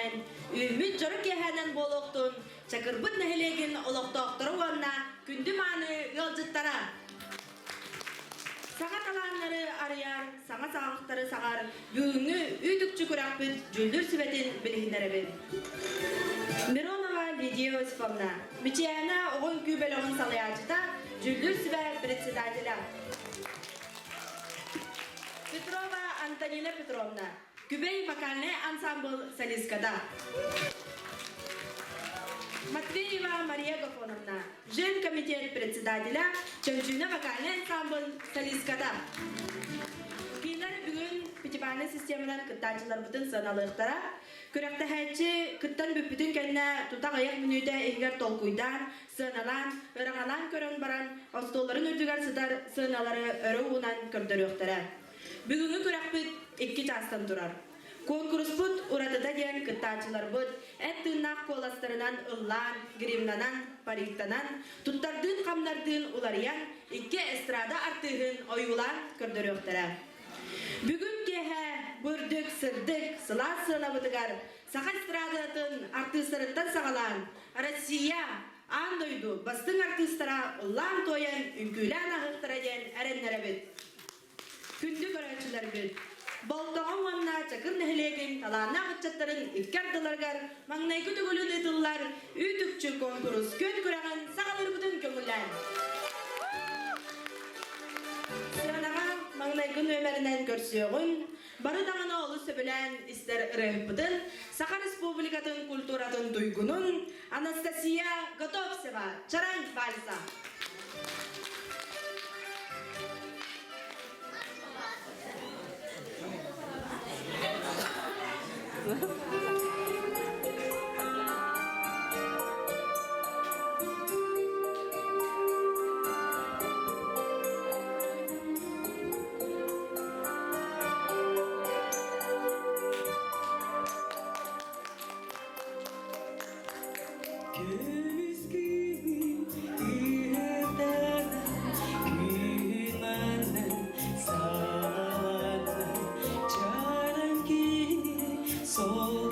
bilinen, ümit joruk yehenen boluktun, çakırbıt nehilegin oluktoqturu vanna kündüm anı yolcıttara. Sağa talanları arayar, sağa sağlıkları sağar, büyüğünü üdükçü kurakbıt, cüldür sübetin bilginlere bir. Mironova Lidiya Osifovna, Michiyana oğun kübelog'un salayacıda, cüldür sübe председателя. Petrova Antonina Petrovna, Kübey Makalne Ansambl Saliskada. Матвеева Мария Гафоновна, Жен комитет председателя, Чанчуна Вокальный ансамбль Солисткада. Кинер бүгін Пятибаны системадан кыттанчылар бүтін сыналықтара, көректі хәтчі кыттан бүппітін кәнне тұтақ аяқ мүнүйді егер толкуйдан, сыналан, ырағалан көрін баран, остоларын үрдігер сыдар сыналары өрі уынан көрдіріқтара. Бүгінгі көрекпіт 2 частан тұрар. Конкурс бұд ұратыда ден кыттанчылар бұд, әттіңнақ қоластарынан ұллан, гримнанан, париктанан, тұттардың қамнардың ұлариян, 2 эстрада артығын ойулан көрдіріқтара. Бүгін кеһә бүрдік, сырдық, сыла-сыла бұдығар, сақа эстрадатын артыстарыттан сағалан, Россия, андойду, бастың артыстара ұллан тойын, үңкілән ағықтара ден әренлері бүд. Күнді көрәтшілер бүд. Болтоğun vanna çakır nehilegin talana gıçattарын ikkardılаргар маңнай күтігілін етілілар үтікчі конкурс көт көрәғын сағалыр бұтын көңіллән. Сыранаға маңнай күн өмәрінен көрсеуғын бары дағына олы сөбілән істер ұрайып бұтын Сақа Республикатын культуратын дойгунун Анастасия Готовсева Чаран Вальса. So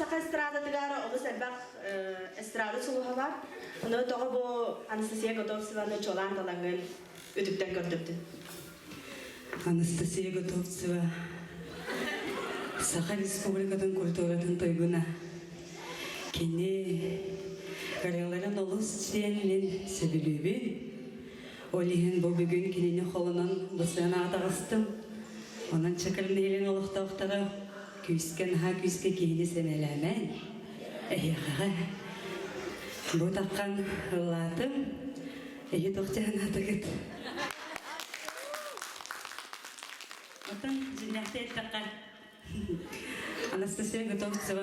Saka estrada tigara olus elbaq estrada suluha var. Onu toğa bu Anastasia Gotovtseva'nın çolan talangın ötüpten gördüptü. Anastasia Gotovtseva Saha Respublika'dan kulturatın toyguna kene karyaların olus çiğeninin sebebi Olihin bu bugün kinini kolunun basına atağыстım. Onun çakırın elin oluqta oqtara küsken ha küske kini senelemen. Eyyağa bu takkan latım eyyi toqtağın atağıt. Otan jinnahte ettakkan Anastasia Gotovtseva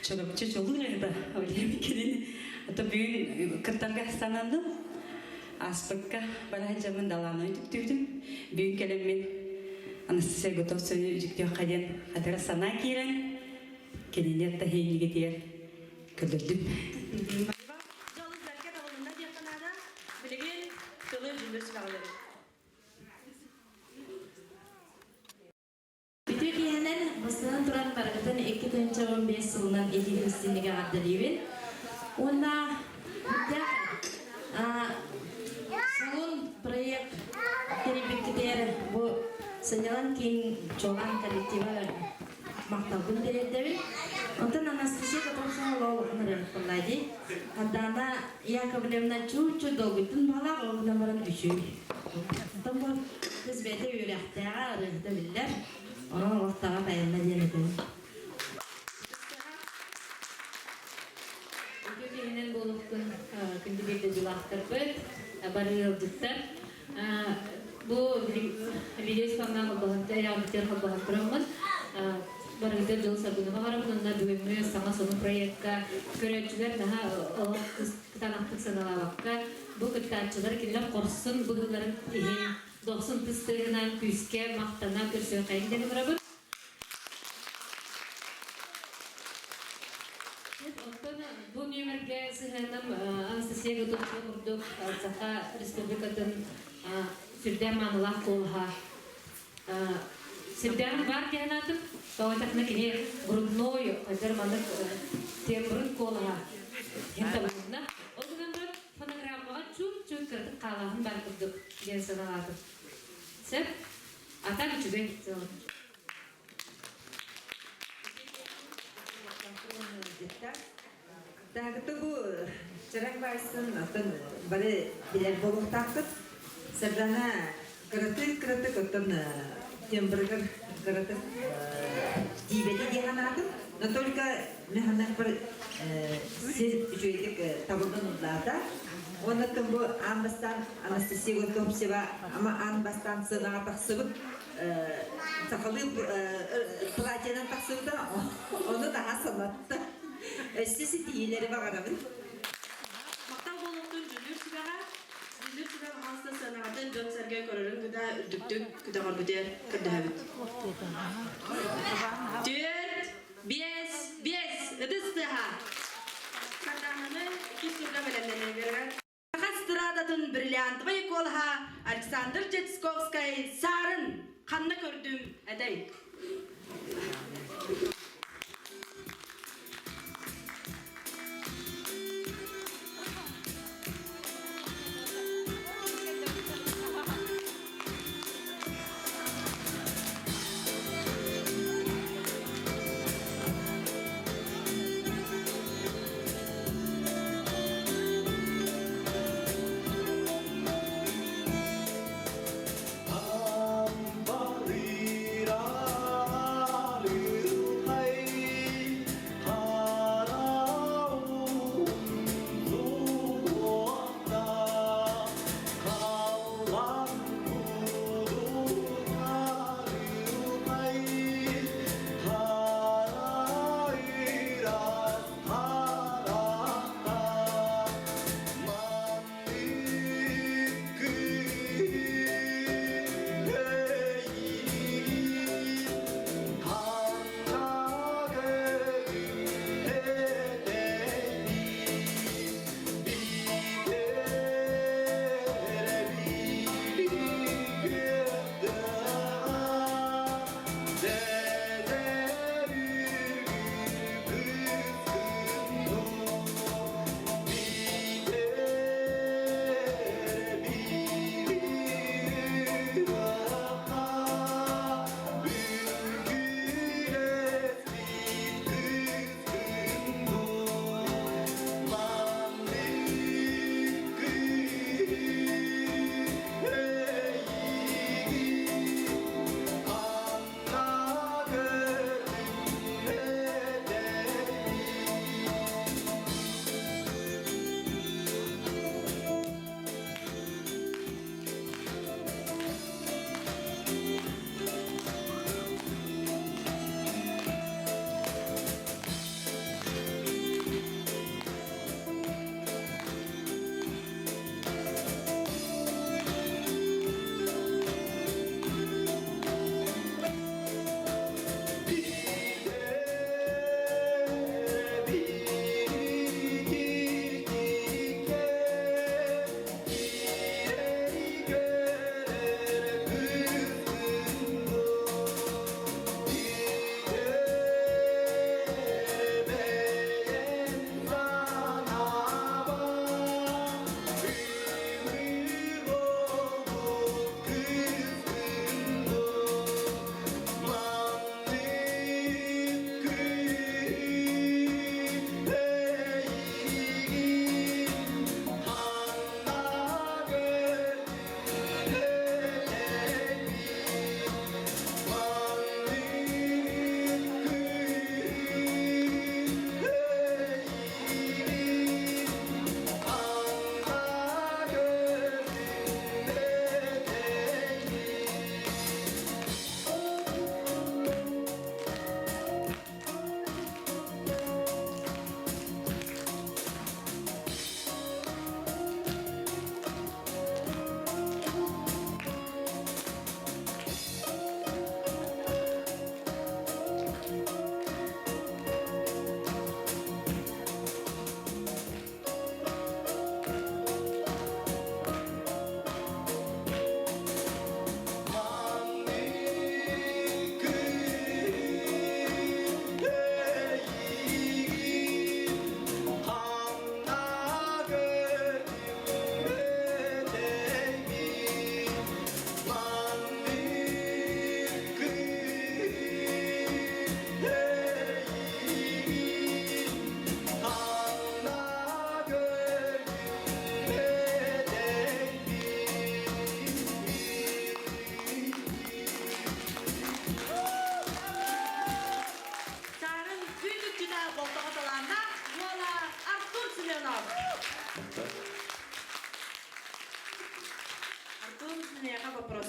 çorapçı çolurlardı. Öyle kinini ata bugün kırtarga sanandım. Aspakka bana zaman dalana tüktürdüm. Büyük kelimin Anastasia Gotovtseva'yı yüktüyor kayan adara sana kiren. Kendine de heyli getirir. Köldürdüm. Jolus berkat avulunda diyakanada bilgin kılır cümbür çıkarları. Bütün kiyanen basının turan barakatan 2015 yılından 50 Hüsnü'nü addeliyim. Onda Salon proyek teribikler bu senyalan kin çoğan kolektiva maktabın deredevi. Ondan Anastasia Gotovtseva lo nerelkollaydı. Hatta ya kabilemden çu dolgutun bala olmadan düşüyor. Ondan bu hizmete yürekte arıqda biller. Onun ortağa dayanma yenedim. Bugün boluktun kündübekte julaktırpıt. Barıldıklar. Bu video spamdan olağanca yağmurlar olağantıramın. Barıldır jol sabunu var. Bununla düğümlü sana sonu proyekte görevciler daha kıtanaktık sanalavakka. Bu kıtançılar killer korsun buğuların 90 tыстığından küske mahtana körsüyor kayın barabın. Bu nümerge sıhhanım Anastasia Gotovtseva kurduk Saha Respublika'nın Sürden manılah kolha. Sürden var kiyanatım. Kavatakna kine grudnoyu adarmanık tembrun kolha. Hintabınına. O zaman da fonogrammağa çok kırdık kalahın bar kurduk. Gençten aladım. Sep ata küçüben gitti. Dağıtı bu çırak varsın atın böyle birer boluq taktık. Sırdana kırıtı atın temburger kırıtı dibeli diye anladım. Но только механах bir жүйдік табылдың ұзларда. Оны тым bu анбастан Anastasia Gotovtseva ama anbastan sığınağa taqsıbıp sakalı platiyadan taqsıbı da onu daha sanattı. Sesi diyeleri var arabın. Maktab boluktun cündür çıbağa hasta sanatın dön sergey korarın güda ürdüktük güda harbüder kırdahabit. Dürt, bies, ödüstüha. Kırdahanı iki surda belenlerine verilen. Stradatın brilliantı kolha Alexander Chetskovskay sarın kanna gördüm edey. Ambarira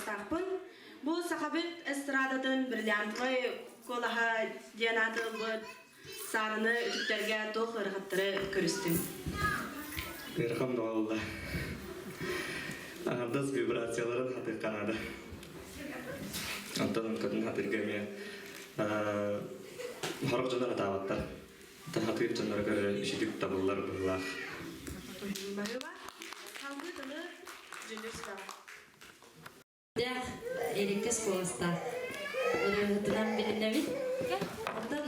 бастақпын. Бұл сақабыт эстрадатын бриллиантлы колаға дианаты бұд сарыны үтіктерге тоқ ұрғаттыры көрістім. Ирхам Нуалла. Аңардас вибрацияларын хатыр канады. Антон көтін хатыр көме. Харық жондар атаваттар. Хатыр жондар көрі үшідік табылар бұллақ. Бағыба, қалғы тұны жүндірсі Да, Эрикес Коста. Тунам билиневи. Ondan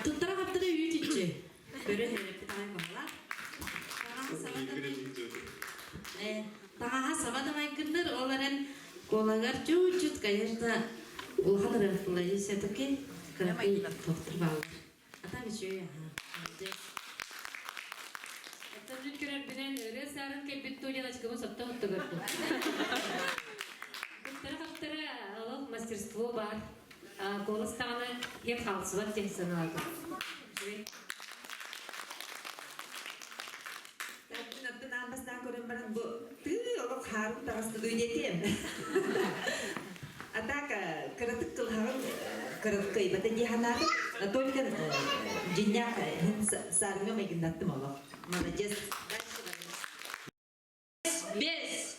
tuttara kaptara yürütücü. Böyle bir tane var. Daha sabah da maykındır onların kolagar cucut kayırda uhanır aflayı setuki karapi doktor bağlar. Ata bir şey ya. Tabii ki bilen öyle sarın ki bir tuğla açıkımı sapta hatta gördüm. Kaptara Allah мастерство var. Голостаны ем халсыват деп саналады. Tabii ambastan көрін баран bu олық харым тағысты дөйдетем. Атака кырытык кылхағын кырытык кыйбаты диханады. Только жинняк сарыңа мегіндаттым олық. Молодец. Без.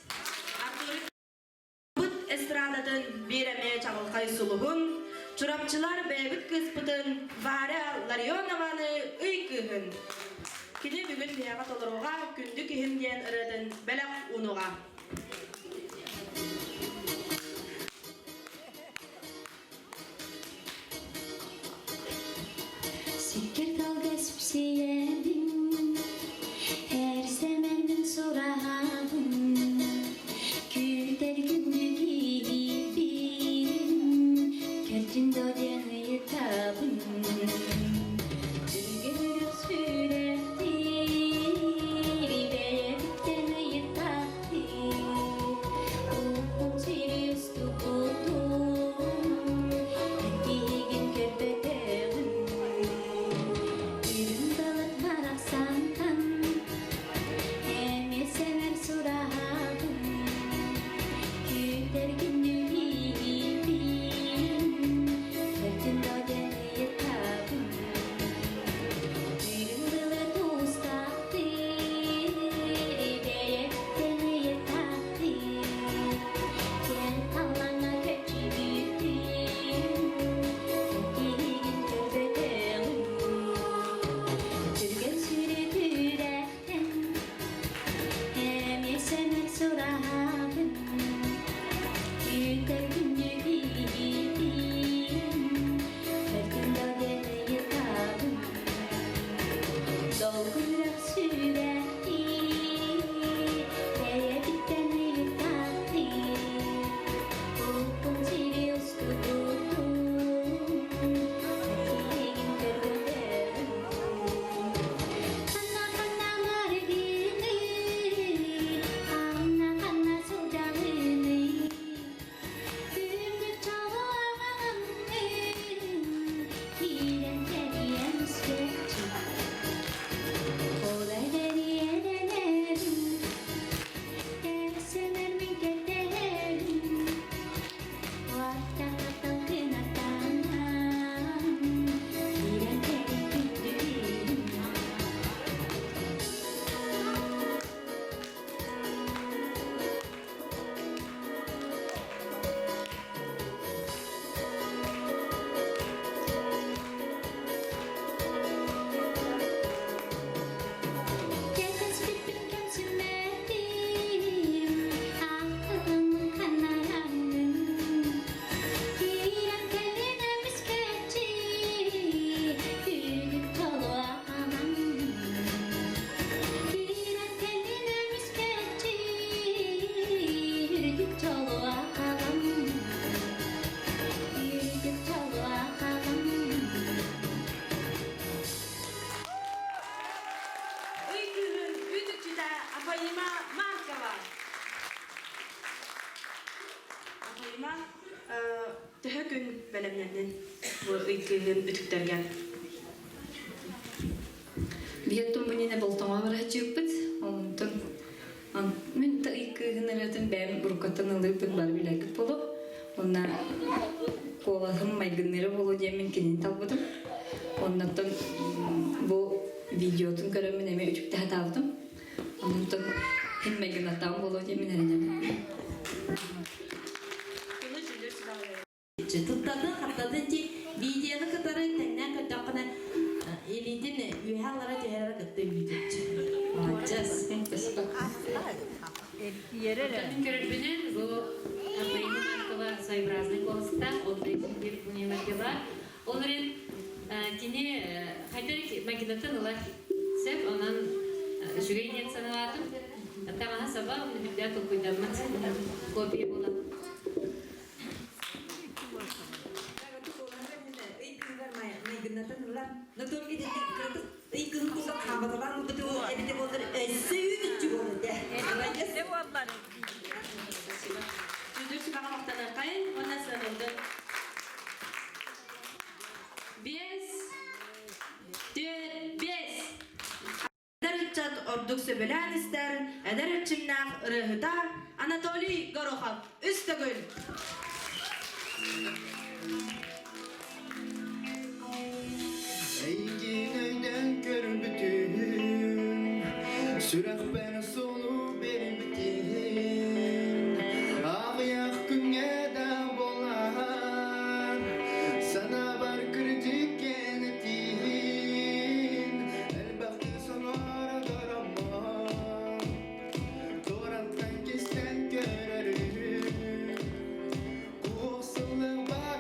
Бұд эстрадатын береме чағылқай сұлығын, чұрапчылар бәбіт кыспытын Варя Ларионованы үй күйін. Кені бүгін мияға толыруға күнді күйін ден ұрыдын бәләқ ұнуға. Sikker dalga süpsiyelim, her semermin sorağım, güler günlü gibiyim, kertin dolanı yıtabım, dürgürük sürekli, ribeye bitten yıtabım, uğum sirius tutuldum, erkeğin köpeğim. Yürüm dalıp maraksandan hem sever sorağım Güler günlü gibiyim Fırtın dodeni yıtabım Yürüm dalıp ustaktı Ribeye beni yıtabım Gel Allah'ına kötü büyüdüm Erkeğin köpeğim Türgün sürüdüren hem yesemer sorağım Yüker günlü gibiyim Fırtın dodeni yıtabım Dolgurak sürekli Neye bitten yıtabım Uğum sirius tutuldum Erkeğin köpeğim Kana margini, kana sudahini, tümü çalağım iren teriyen sürekli, olayları erenerim, dersemermin kederim, vakta katakın atanam, iren teri güldürüm. Yetes bittim kemsinmedim Aklımın kanayanım İran teline misketçi Gülüp dolu ağamam İran teline misketçi Gülüp dolu ağamam Gülüp dolu ağamam Үй күйін үтікчіде Апайыма Маркова. Апайыма түхі күн бәлемнерінен бұл үй күйін үтіктерген. Биеттум bunine boltama bir hacı yuput. Ondan. Мен та икын maygınlarıtın ben burkatan alıpın var bile kıp bolu. Onlar kolasım maygınları bolu diye mümkün tabudım. Ondan bu videotun görümün eme üçük daha tabudım. Ondan hem maygınatan bolu diye minaracağım. Bunu jüdür sınavı. Tuttadın hattadın ki videonu kadarı tenden katakına elitin üyehalara teherara kattı video. Just Tabii görüşmenin bu Ablay'ın arkada sayıbrazlık olsa oradaki bir bunyalar var. Onların kini hayır makinatın olar sep onun şuraya niyet sanatım. Tamam sabah onu bir daha toplayacağım. Kopya bulalım. Jüdür sınavı vaktalar kayın, ondan sınavı. 5, 4, 5. Eder ütçat orduk söbelen ister, eder ütçimnaq rıhıda Anatoliy Gorokhov, Üstegül. Eygin kör bütün Sürekh ben solu bir bütün Ağıyak günge de bolar Sana var kritik genetin Elbette sana darama Doğraltkan kesten görerim Kuhsızlık var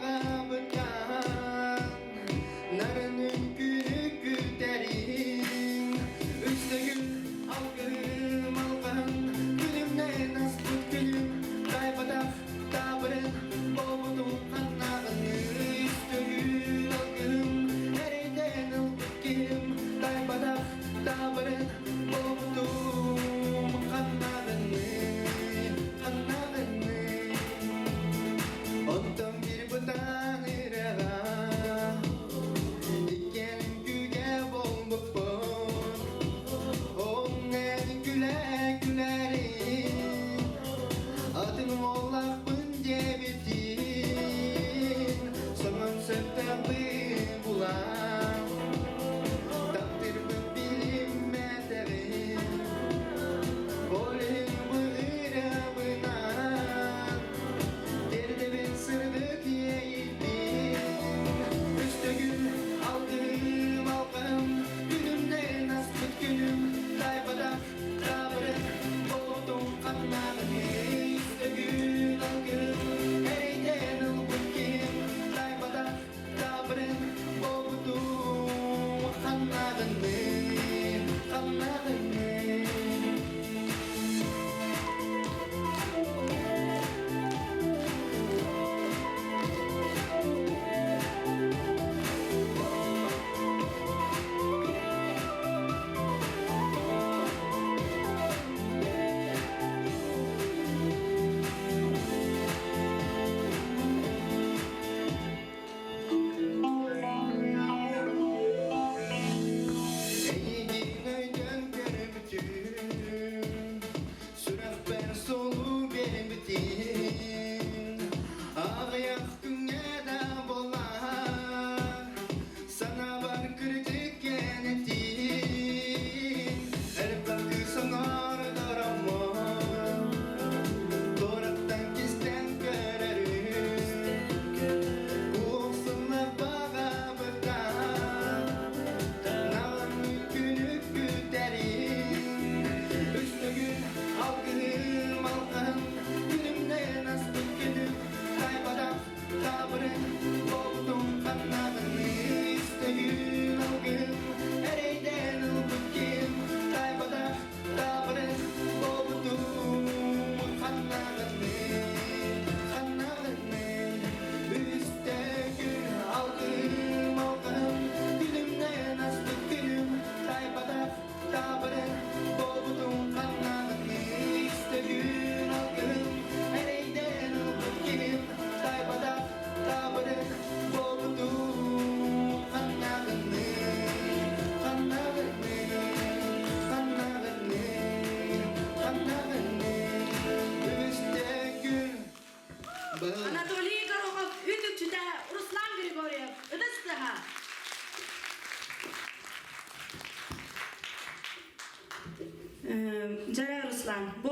Жара Руслан, бу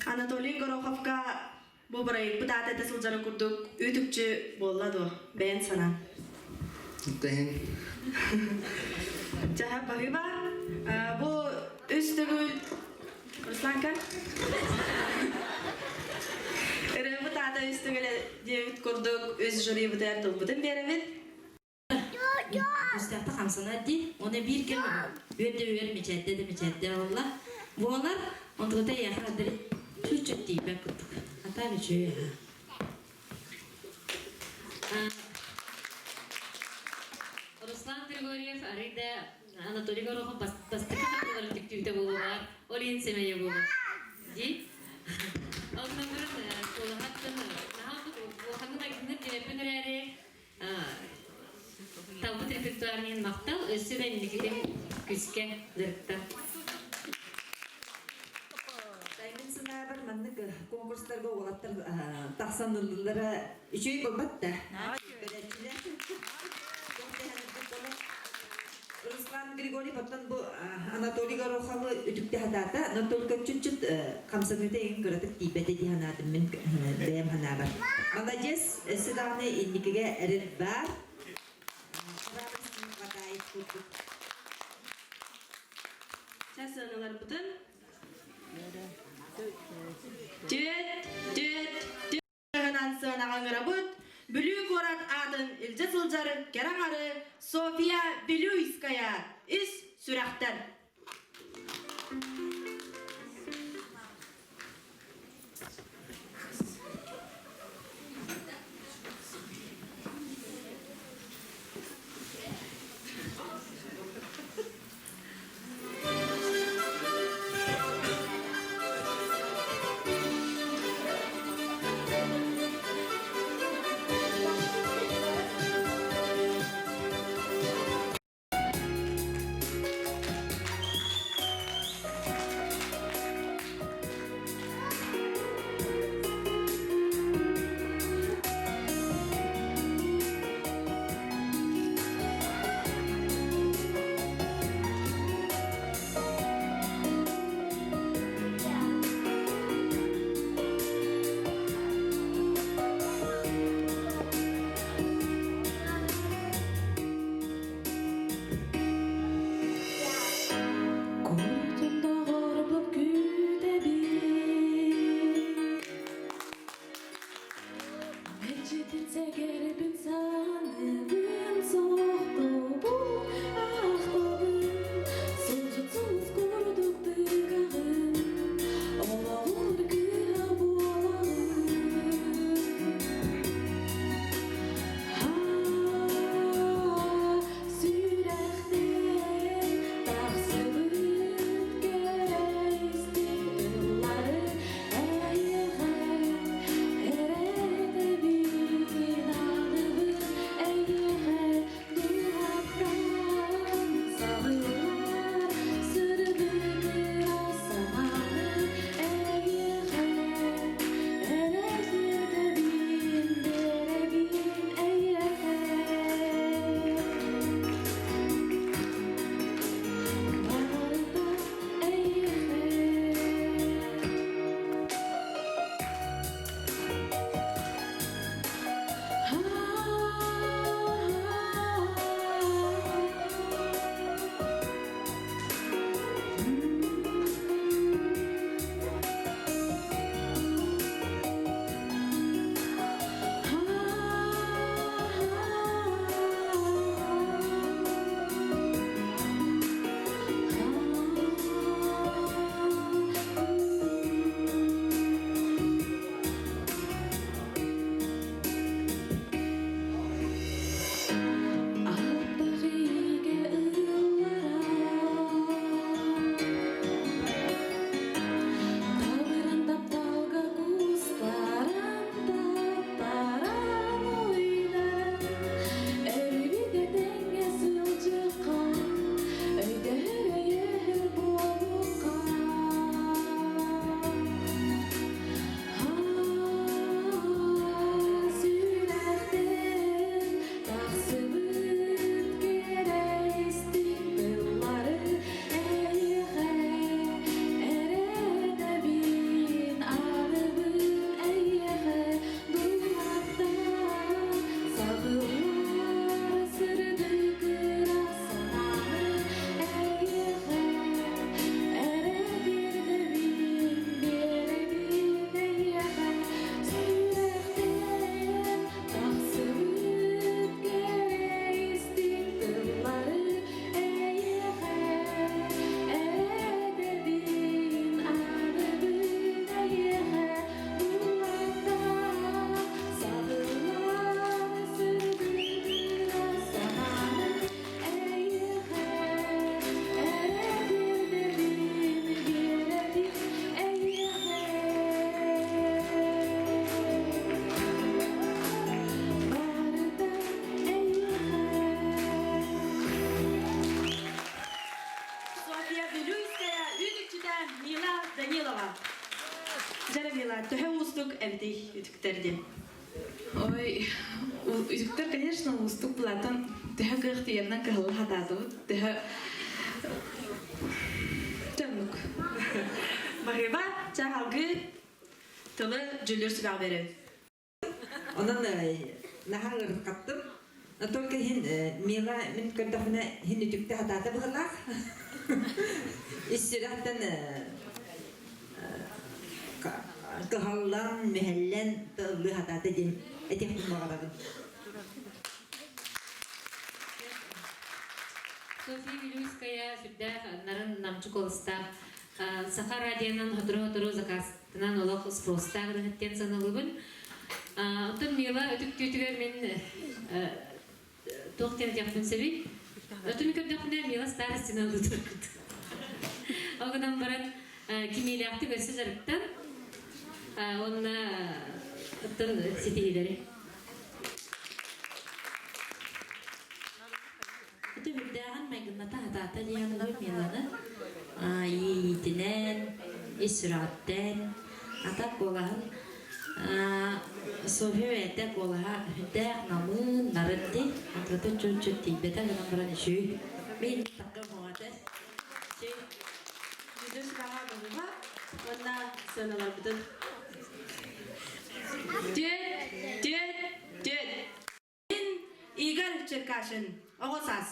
Анатолий Гороховка бу бұрайып бұтаты тасыл жары күрдік үтікчі болады бәйін санан. Тәйін. Жаха бағыба, бу үстігіл Русланка? Үрі бұтаты үстігіл девіт күрдік өз жұры бұтар тұлбытын беремін. Үстәкті қамсана ди, оны бір келме. Өрді мечәтті олла. Бұлар, онтығыда яқырадыры түрчет дейбен күттік. Атабы жөй. Руслан Григорьев, Арида, Анатолий Горохов бастықы қаттылары түктүйді болуғар, олен семейі болу. Ди? Ондан бұрын қолағаттың, оқанның агенттер дебепін әрі талбыт репертуарымен мақтал, өсі бәнілігіден күске дұрықта. Таймын сынабыр маннык конкурстарга олаттар тахсанылылары үчөй болбатта. Руслан Григорий потом бу Анатолий Гороховы үтүктө хатата, но только чуть-чуть камсагыда эң көрөтүк тийбете диханадым мен бэм ханабар. Молодец, сиданы инникеге эрин бар. Часыналар бұтын. Дүт. Ғынан сығынаған ғырабыт. Бүлі көрат адын үлжі сылжары кераңары София Белюйская. Үс сүрақтар. устук эвдей ütükтерди. Ой, үзүктер, конечно, устук булатын тэхэ гыхтыярнан кыһылы хатаатыбыт, тэхэ тәмүк. Багыба чахалгы тылы жүлөр сүбәг берет. Онан нахар каттым. Только хин мила мен көрдөкүнө хин үтүктө хатааты булак. Иссираттан кыһаллан мехеллен тылы хатааты дин этеп багабын. София Вилюйская сүрдәк нарын намчы колыстар. Саха радионан ходро-ходро заказтынан олақ спростар гыттен саналыбын. Отын мила өтүк түйтүгер мен тоқтен жапын себеп. Отын көрдөкүнө мила старостина алды. Оғынан баран кимейлякты көрсө жарыктан. Онна оттын сетегелери. Itu hüddahan megnata hatata diyanlar milana. Yiğitinen, isratten, atak olahan. Sofi ve etek olaha hüddak namun narıtti. Atrata çocuk tibete gınamıran işi. Min takım muhatı. Жүлөр сүбәгә багыба онна сыналар бутын. Дед. Мен Игорь Черкашин. Оғосас.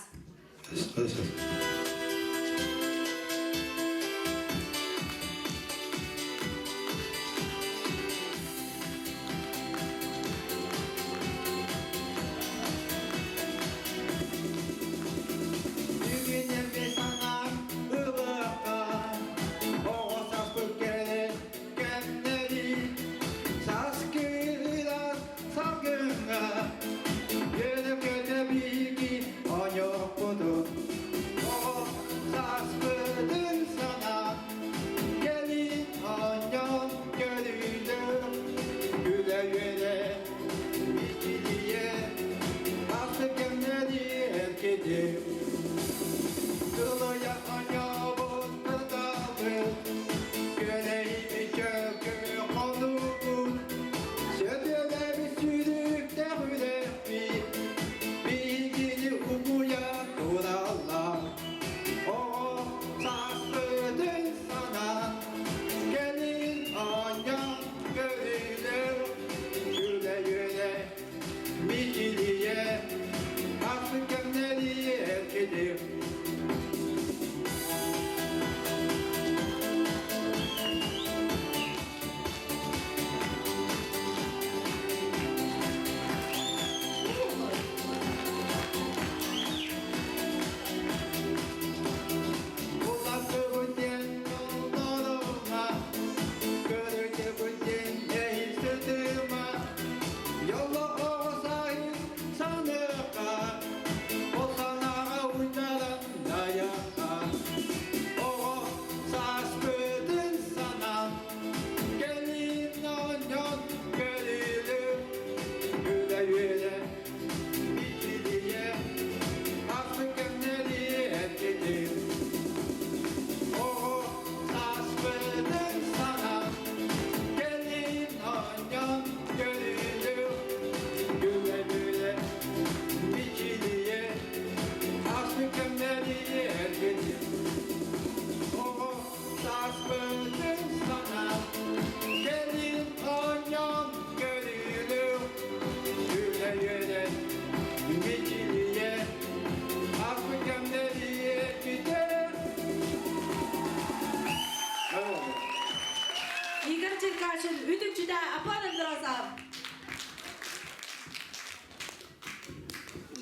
Игорь Черкашин, ütükçüde апалындырасам.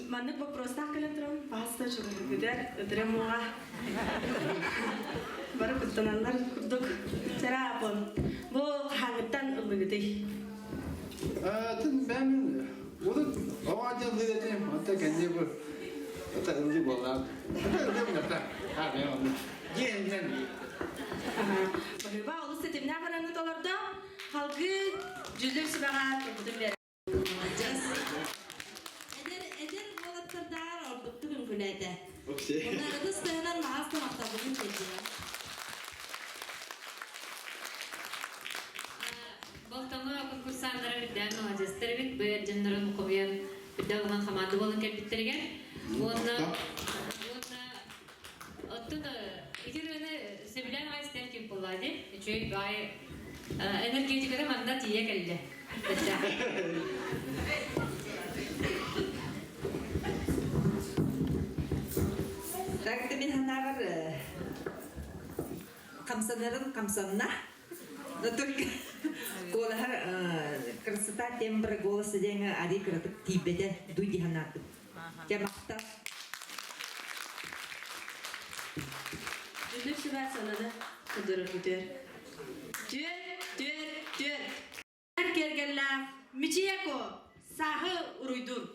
Маннык вопростах көлен тұрам, баста жүгірі күдер, өтірем оға. Бары күттананлар күрдік. Сәра апын, бұл қағыттан ұлығыды. Ben onu ovacın dedim. Hatta kendi bu hatta önce bolar. Hatta dedim hatta. Ha ben onu. Yeniden. Bagıba olu setimine varanı dolarda halkı жүлдөр сүбәгә көтүм бер. Eder bolatırdalar olduk tüm günede. Okey. Bunlar da sığınan mağazda bugün geçiyor. Балтама конкурсанттары биден молодецтер бит бер жаннарын мукомиян биден olan команда болон кепиттерген. Онна оттун игерени себилен айстер кеп болады. Чөй бай энергетикада манда тие келди. Так мен ханагар камсанарын камсанна. Но только голахар красота тембр голоса деньга ади кратык тибеде дуйди ханаты. Жамакта. Жүліп шыға санады құдыры күтер. Дүр. Әр кергелі Мичияко сағы ұруйдун.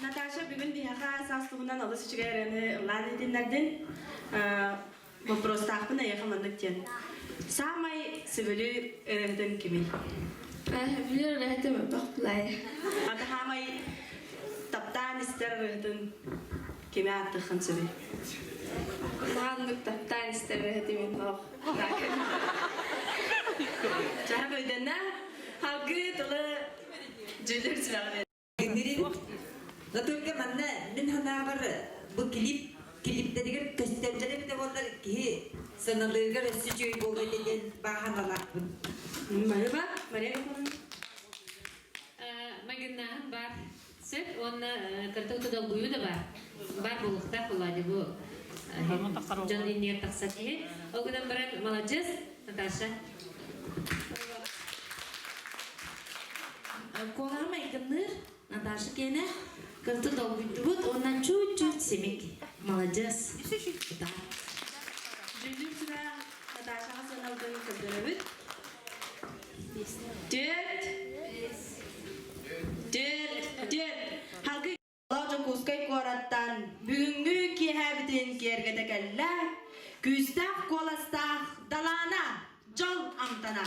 Наташа бүгін бияға састығынан алыс үшігәрені ұлан едінлерден вопрос тақпын аяқы мандықтен. Самай сөбілі өрәдін кемел? Білер өрәдім өпіқ бұлай. Аты хамай таптан істер өрәдін кеме аттықын сөбі? Мағандық таптан істер өрәдім өпіқ. Жаға көйденна халқы тұлы жүлдер сілағын. Но только манна мен ханагар бу клиптердер көстөрдөрү бите болдар ки саналыгар сүчөй болгон деген баханаларбын. Merhaba, Maria Gafon. Магиннаһын бар. Сөт оны кыртыгы да буyu да бар. Бар булыкта кулады бу. Жон иннер таксати. Огудан баран молодец, Наташа. Колама икеннер, Наташа кене кырты да буйдубут, ондан чуть-чуть семек. Молодец. Жүлдер сілі Наташаға саналдың көлдері бүт. Halkı Lajo Kuskay Korattan бүгүнгү киһәбитин кергете келле күстах коластах далана жол амтана.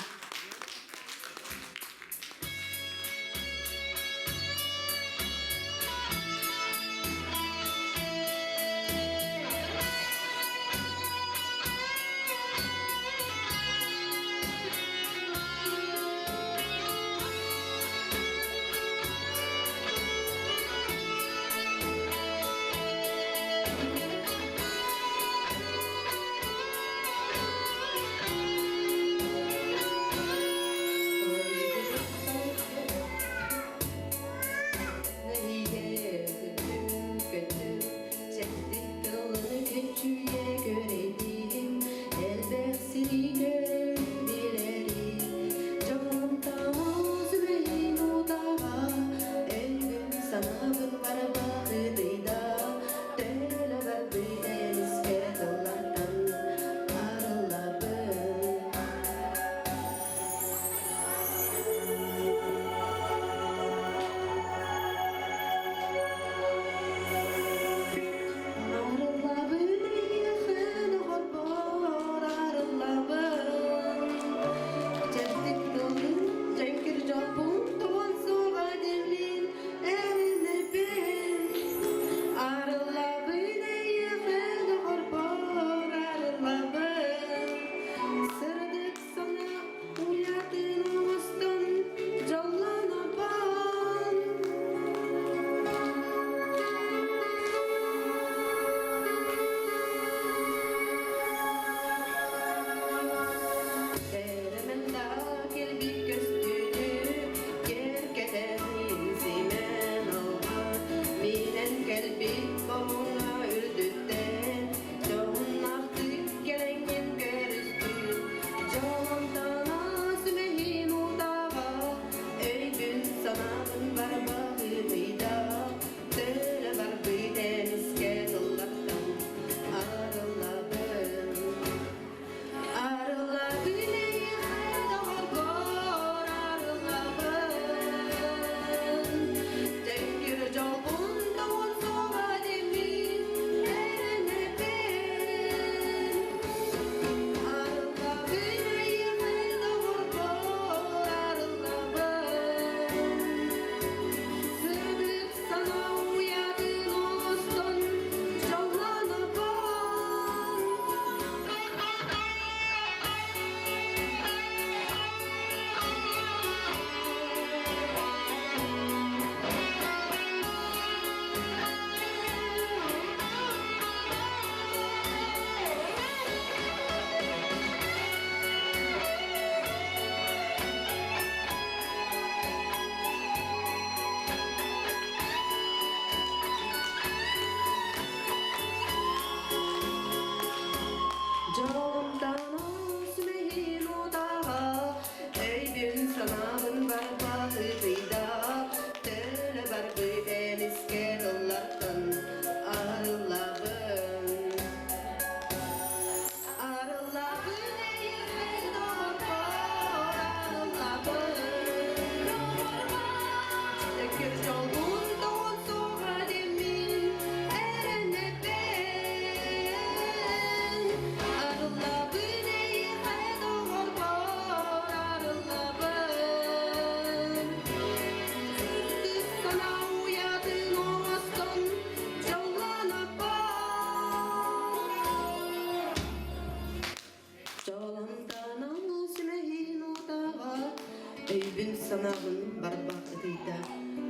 Öybün sanağın barbaqlıyda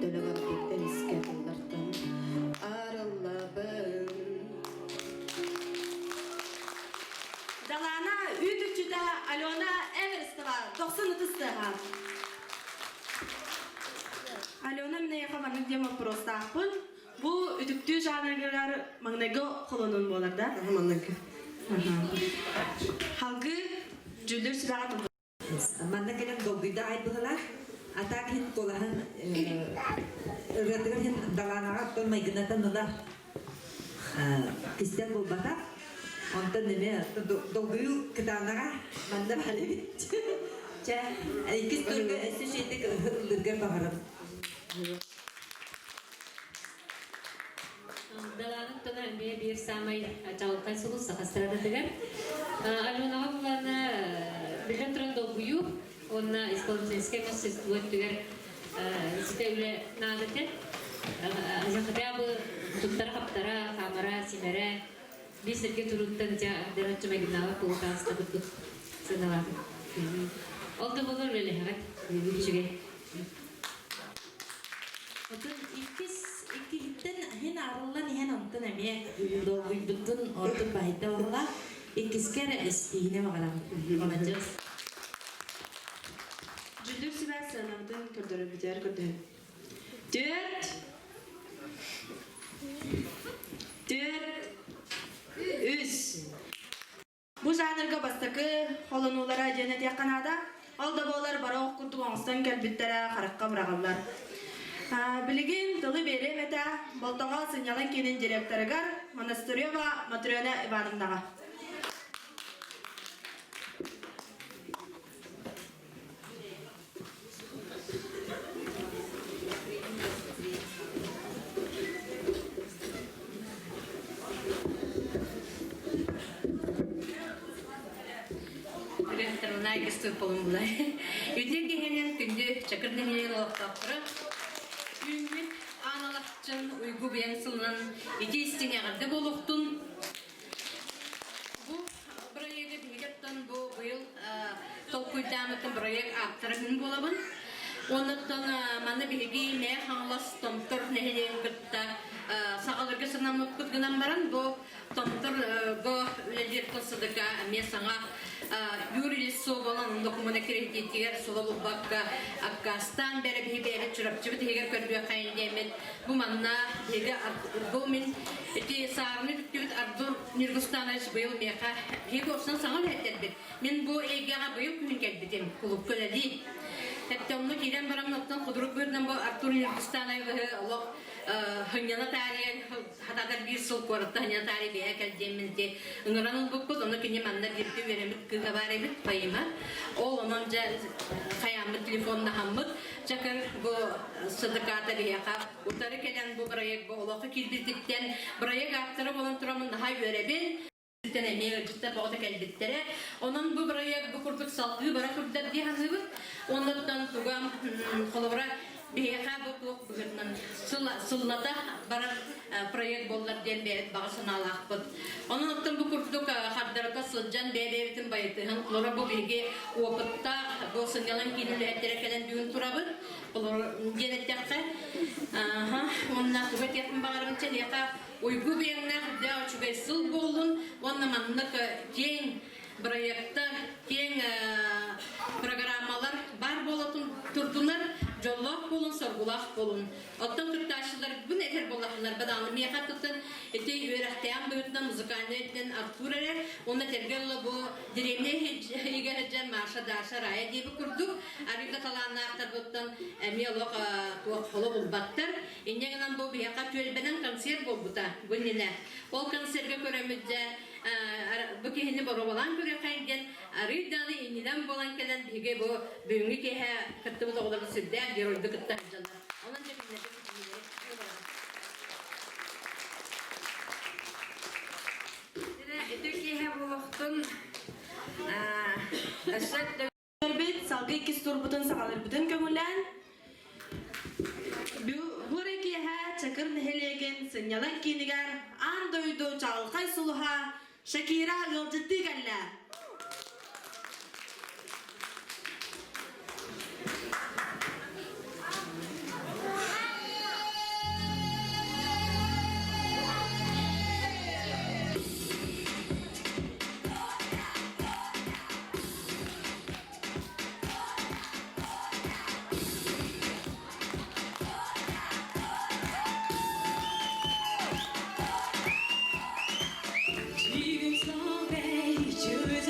döle barbiqten iske yollardan arıllabın. Dalana ütükçüde Alona Everestova 90 ıtıstığa. Alona mine yakamanlık dema prostaqpın. Bu ütüktü janrlar mağnago kolonun bolarda. Manık. Halgı cüldür sırağı Mana kena gogida ay buhalar. Atak hin kolahan retikan hin dalana ton may ganatan nula. Kisah bu bata. Onten ini dogu kita nara manda balik. Çe, ikisi turga esi şeydik ılırgar baharım. Даланын тона bir самай чалкай сулу сахастрада дигер. Алюнага булана билен туран долгую, онна исполнительский мастерство дигер. Ситеуле надете. Захатя бу туттара хаптара, камера, симере. Бисерге туруттан жа дерачы магинава полтаста буту. Сынала. Олды болор беле хат. Бишиге. Otun iki hitten hen arılan hen ontun emiye doğuy bütün otun bahide orla ikis kere estihine bakalım. Olacağız. Жүдүр сибәр санамдын көрдөрө бидер көрдөн. Дөрт. Үс. Бу жанрга бастакы холонуулара жана яканада алда болар бара окутуп оңстан келбиттере каракка брагалар. Билигин тылы берем эта болтоға сынялан кенин директорыгар Монастырёва Матрёна Ивановнаға. Директорына кесті қолым бұлай. Үйден дегенен күнді чакырдың елен олықтапыры. Үйінмек аналақчын ұйғы биян сылынан ете істене қарды болуқтын. Бұл проекті бігеттен бұл бұйыл толқойдамытын проект авторығын болабын. Онықтан маны бігі не қаңлас томтыр нәхелен күтті сағалырғы сынамық күтгінен баран бұл томтыр ләдер қосыдыға мен саңа Юрий Соболан документакредитигер сололу бакка Афганистан бері бейбейбет жүрапчыбыт егер көрбе қайын деймет. Бұл манна еге бұл мен әте сарыны бүттібіт Ардур Ниргустанайш бұйыл меқа еге орсан саңа ләттербет. Мен бұл егеға бұйыл күнін кәлбетем, құлып көләді. Әтті оны кейден барамын құдырып көрден бұл Артур Ниргустанай олық Хыняна тария хатадар bir сыл көріпті хыняна тария бейе кәлдемізде. Үңіран ұлбықпыз, оны күне манна бірді вереміз күйға бар еміз пайыма. Ол оның жа қаямыз телефонына хамыз. Жақыр бұл сыдықата бейеқа. Ұтары келен бұл проект бұл олықы келбіздіктен. Проект авторы болын тұрамын наға өребен. Үтіне мега жүтті бағыта кәлбеттері. Оның бұл проект бұл құрдық салқығы бара құрдар дейханығы. Ондықтан тұғам қолығыра Бейха бұтуқ бұғырнын сыллата барар проект болдар ден бейет бағысын алақпыд. Оның ұқтын бұл күрттік қардырыта сылжан бейбейтін байытығын құлыра бұл бейге опытта бұл сынялан кейінілі әттерекелен дүйін тұрабыд. Құлыра денеттеққа. Онына түгет етін бағарымчен еқа ұйғы бейіңна құдда ұчуғай сыл болын. Онына маннық кең проекттар, кең программалар бар болатын тұрдылар. Жоллақ болын, соргулақ болын. Оттан тұртташылар бүн әтер болақылар. Баданы меқа тұттын, әте үйерақтаян бұйыртынан музыканы әттен артур әрер. Оны тергелі бұл діремне егерджен маша даша рая дейбі күрдік. Арыйда таланына ақтар бұттан әмеліқ туақ қолы бұлбаттар. Енегінен бұл бейқа төлбенен концерт бол бұта гүннені. Ол концертге көремізде бүкехені бұры болан көре қайынген. Арыйданы енеден болан келен бейге бұл бүйінгі кеге күттіміз оғылы сүрді геройды күтті жандар. Онан жебінлері күтімдері. Кеге бұлықтың Бет салгы икис турбутун сағалыр бүтін көңілен. Бұл рекеға чакыр нәхелеген сынялан кейінігер ан дойду чағылқай сұлыға Шакира ғылжытты кәлі. Choose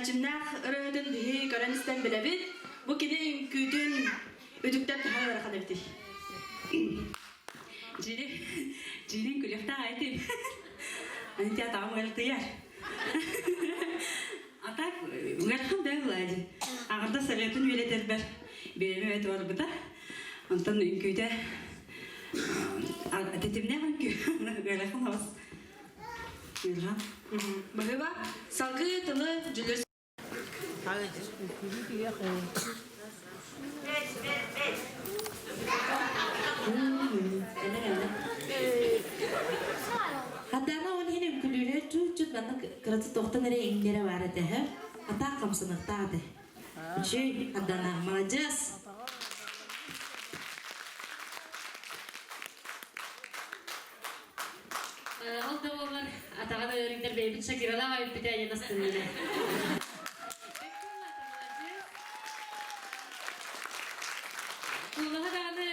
Арчымнах ырыгытын дыһы көрөн истен билебит, бу кини үңкүүдүн өдүктер тахар барахан эбитир. Жирин күлөхтә айтып. Антя там өлтүяр. Атак, гәрхәм дә булады. Агырда советын билетер бер. Береме өтү бар бута. Антон үңкүдә тетимне үңкү. Гәрхәм хавас. Юрга. Быгыба салгы тылы жүлөс. Haddana onu henem külüre çut bana kırıtı tohtan nereye ingere var ede he. Ata kamsınıkta ade. Şey haddana malacağız. Ол да олар атаға да өріңдер бейбіт Шакирала байып біте айын астын еле. Кулаға дағаны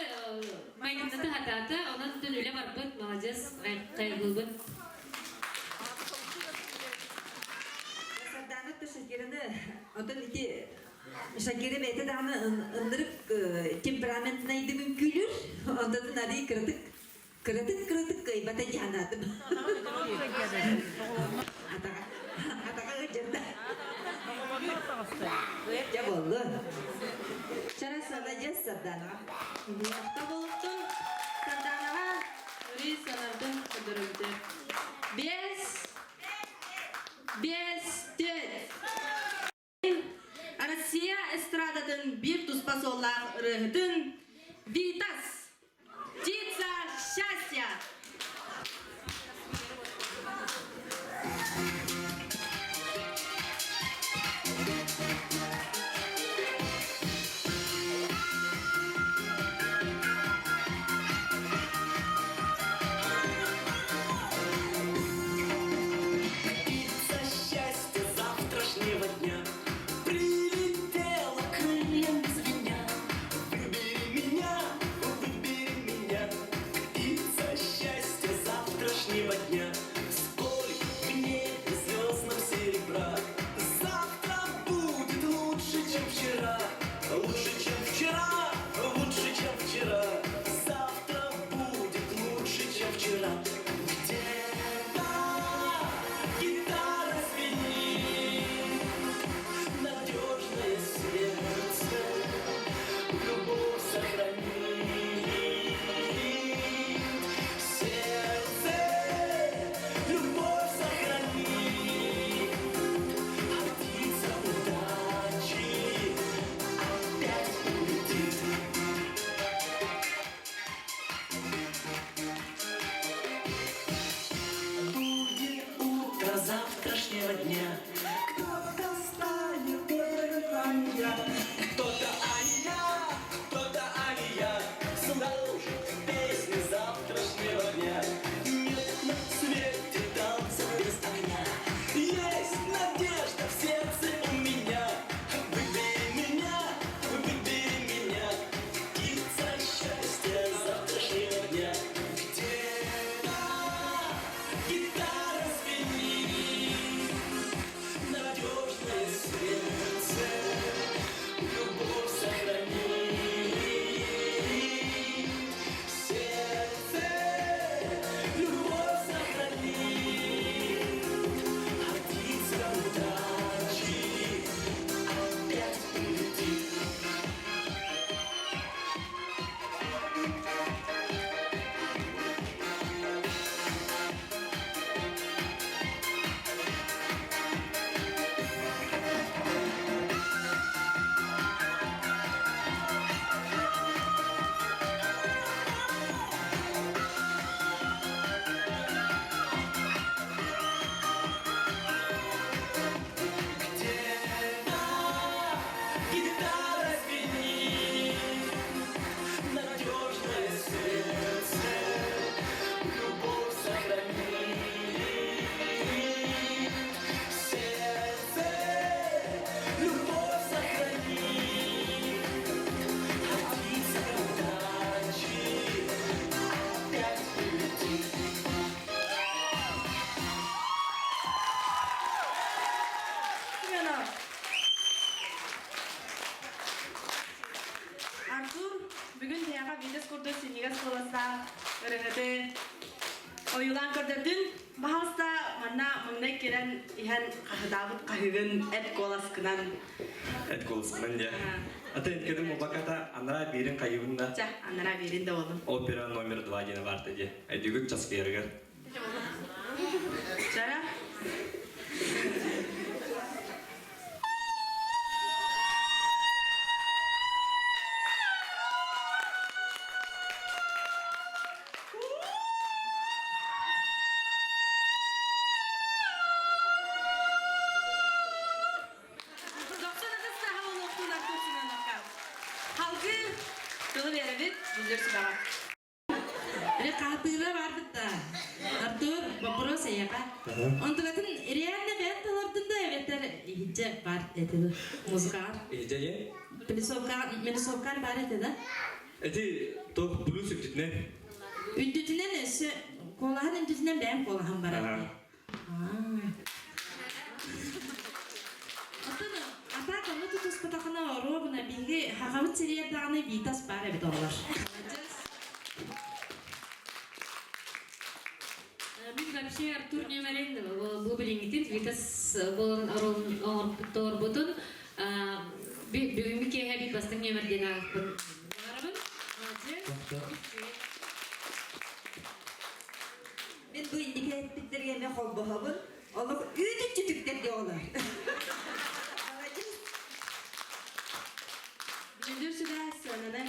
майнымдаты хататы, онан түн үлі барбыт, малажыз, қайғылбыт. Сарданып та Шакираны, одан ити Шакиры бәйті дағаны ындырып темпераментін айдымын күлір, ондан нари кырдык. Kırıtık kıybata yanadım. Ataka gıcırda. Ya oldu. Çara sadece sardana. Yakta boluptun, sardanağa uri sanardın kıdırımdır. Dört. Россия эстрадатын bir tuspас оллақ ырыгытын Витас. Птица счастья! Птица счастья завтрашнего дня прилетела крыльями звеня. Выбери меня, птица счастья завтрашнего дня. Спой в небе звездном серебра. Завтра будет лучше, чем вчера. Лучше, чем вчера, лучше, чем вчера. Завтра будет лучше, чем вчера. Где-то гитара звенит, надежное сердце, любовь сохранит. Сердце, любовь сохранит. А птица удачи опять Вегас колоса, ырыгыды. Oyulan kırdırdın. Bahasta manna mınnak kiren ihan kahadabıt kahıgın et kolaskınan. Et kolsman ya. Ata etkedim o bakata anara birin kayıbında. Ca, anlara verin de oğlum. Opera номер 2 yine vardı diye. Edügük çaskıyarıgar. Cara? Halkı kılı verebilir, bildirsi bana. Kahpıra vardı da. Artur, vapuro seyapa. Ontulatın Riyan'da ben tanırdım da evetler hicce var dedi. Muzika. İyice Melisovkan var dedi. Eti top blues üktütne. Ündütünden ise kolağın ündütünden ben kolağım var. Aha. Atını, ata kamu tutus patakana orobuna bilgi hakavut seriye dağını bitas var evet onlar. Biz вообще Артур Немерен bu bilingitin vitas bolon aron torbutun bugünkü kehe bir bastın Nemerden ağıpın. Ben bu indike ettiklerine kol bohabın. Allah üyüdük cütükler diyorlar. Bildirsi de sonuna.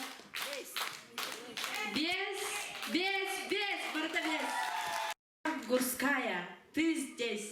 Без, Барта без. Гурская, ты здесь.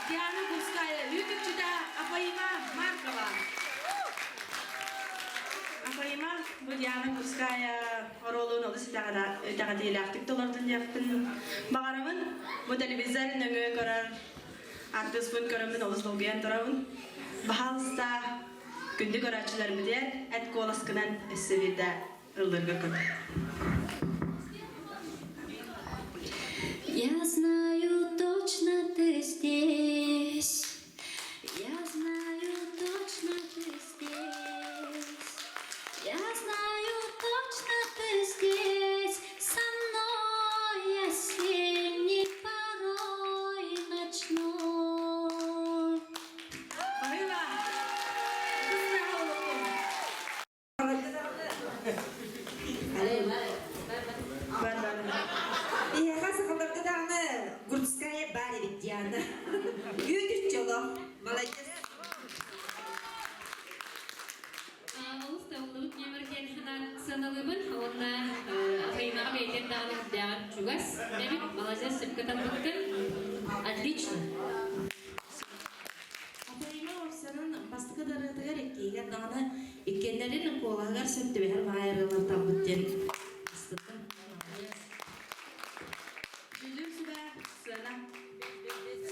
Диана Гурская, Лютовчита Апаима Маркова. Апаима, bu Диана Гурская ролун олыс тағадейлақтық долардың яқтын бағарамын. Bu телевизор нөңі көрір, артыс бұн көрімін олыс болғиян тұрауын. Бағалыста күнді көрәтшілер бідер, әт қоласқынан өссіледі ұлдырғы көт. Я знаю, точно ты здесь. Я знаю, точно ты здесь. Я знаю, точно ты здесь. Со мной осенний порой ночной. Бағила, қызына олықым. Iya, kasih kabar ke Dana. Gurskaya bari Diana. Yudit jolo, молодец. Олус таулыбыт немерген хынан сынылыбын, онна апайымаға бейтен дағылы дағын чугас. Дәбит, молодец, сөпкетан бүттін. Отлично. Апайыма орсанын бастықы дарытығар еккейге дағына еккендерін қолағар сөпті бәр майырылар табыттен. Астыттым. Жүлдім сүбә, сына.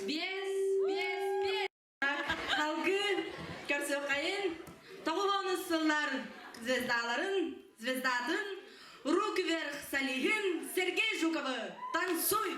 Бес. Халқы, көрсі қайын, тоғыланы сыллар, звездатын, руки вверх Салихин, Сергей Жуковы, танцуй!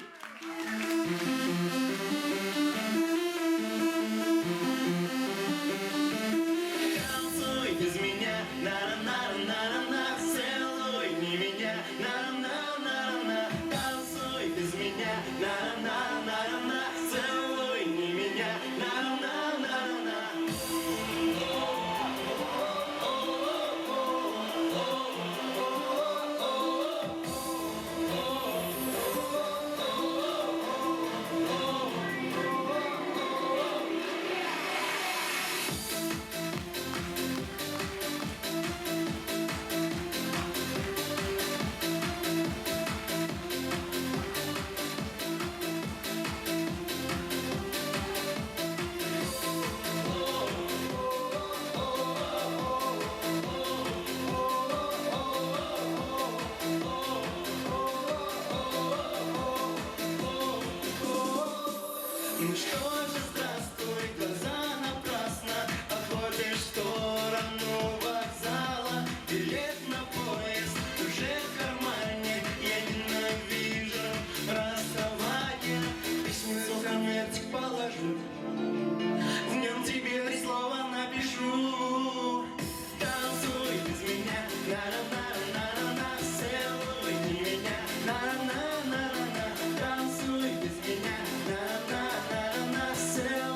Танцуй без меня, на-на-на-на-на, целуй не меня, на-на-на-на-на. Танцуй без меня, на-на-на-на-на, целуй не меня, на-на-на-на-на. Ну что же, здравствуй, глаза напрасно отводишь в сторону вокзала. Билет на поезд уже в кармане, я ненавижу расставание. Письмецо конвертик положу, в нем тебе 3 слова напишу. Танцуй без меня, на-на-на-на-на, целуй не меня, на-на-на-на-на. Танцуй без меня, на-на-на-на-на, целуй.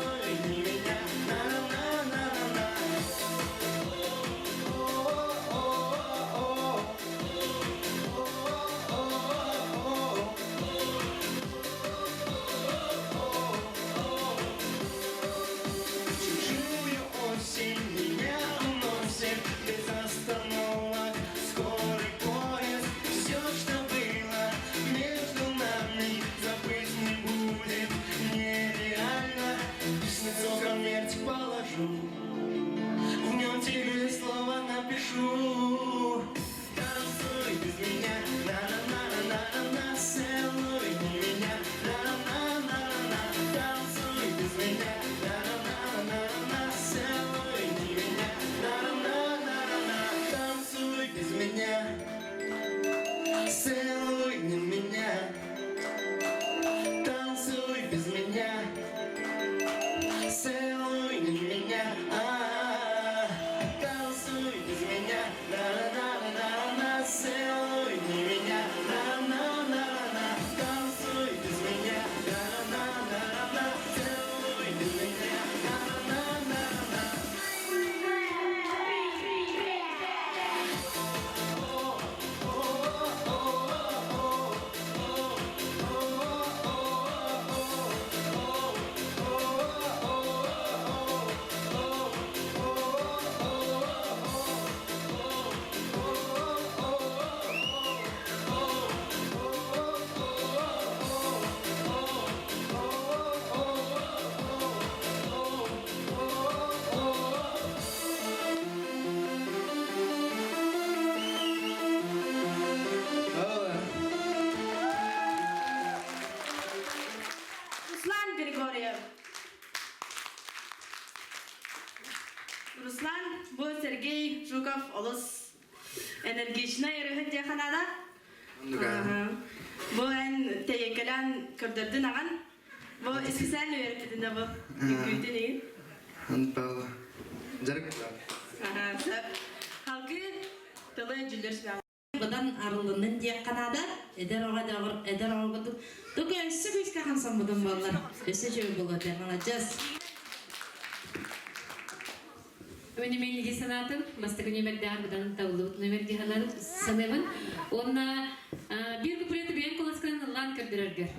Руслан, бу Сергей Жуков олус энергична ерехет деханада. Бу эн тейекелен көрдөрдүн аган. Бу искисен өйрөтүдүнө бу. Күйтүнү. Антал. Жарык. Халкы тылы жүлдөрсү. Бұдан арылының дек қанада, әдер оға дағыр, әдер оға бұдық. Түкі өсі көзге қансан бұдың балар. Өсі жөй болады, ғана жаз. Өнеменліге санатым, бастық өнемерді арбыдан таулы өнемерді ғаларым санабын. Онна бір күпіреті бен қоласқанын лан кірдірергер.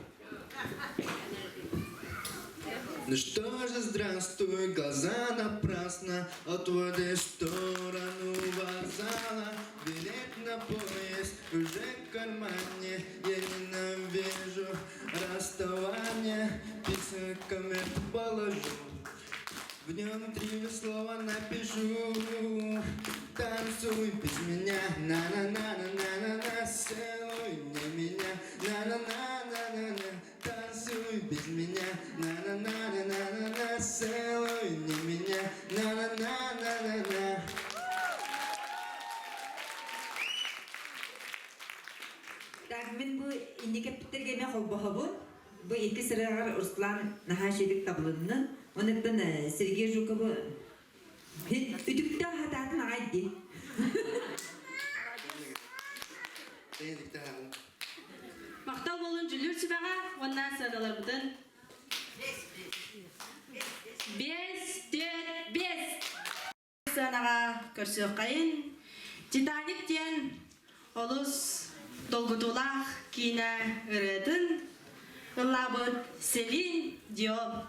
Ну что же, здравствуй, глаза напрасно отводишь в сторону вокзала. Билет на поезд уже в кармане. Я ненавижу расставание. Писаками положу, в нем 3 слова напишу. Танцуй без меня, на-на-на-на-на-на-на. Целуй не меня, на-на-на-на-на-на. Танцуй без меня, на-на-на-на-на-на. Целуй не меня, на-на-на-на-на-на. Так, мен бу индикептерге мен холбохобун. Бу эки сырагар Руслан нахашедик таблынны. Онуттан Сергей Жукову үдүктө хататын агайди. Мактал болун жүлүрсү бага, онна садалар бутун. 5-4-5. Санага көрсөк кайын. Титаник тен олус долгутулах кина ырытын. Ылабыт Селин Диоп.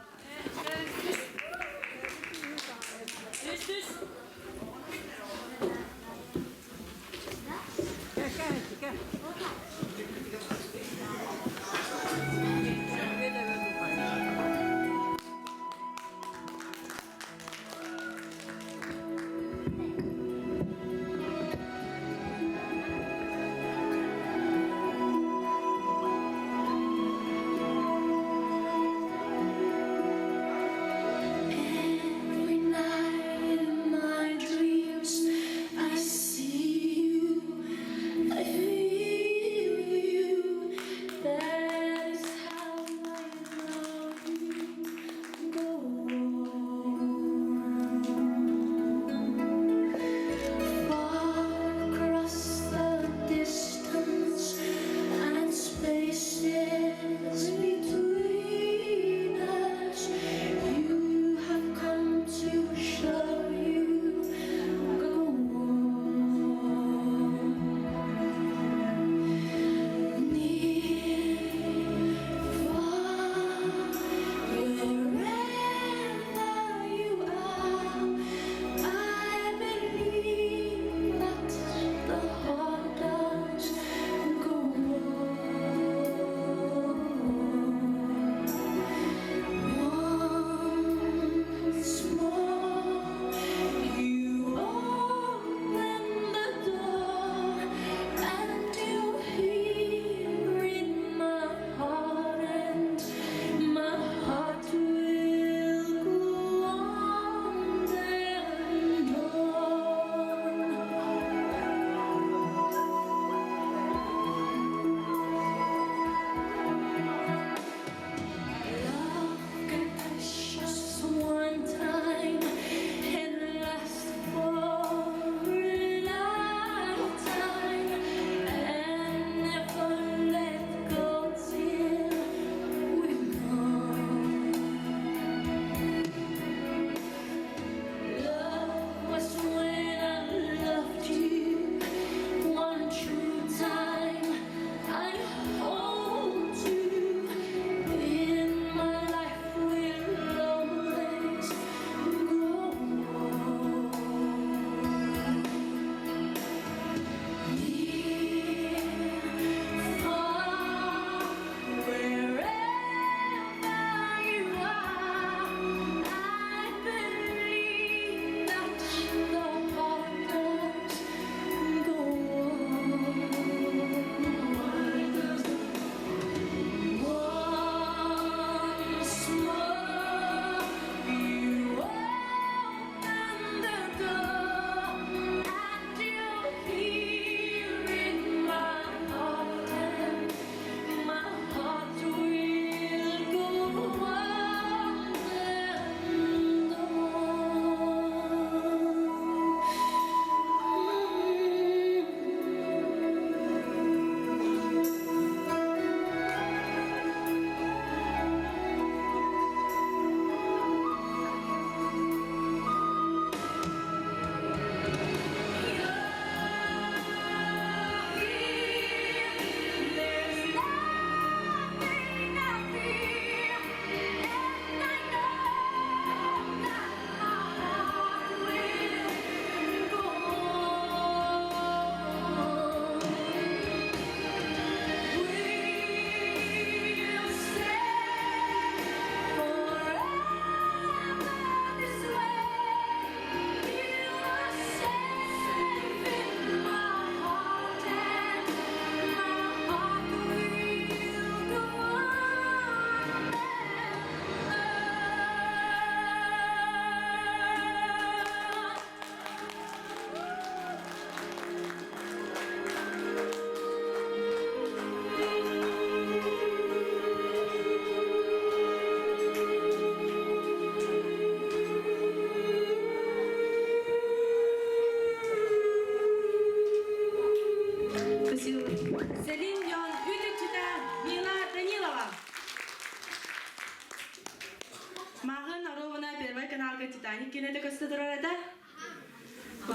каналга Титаник кинеде көстө турарада.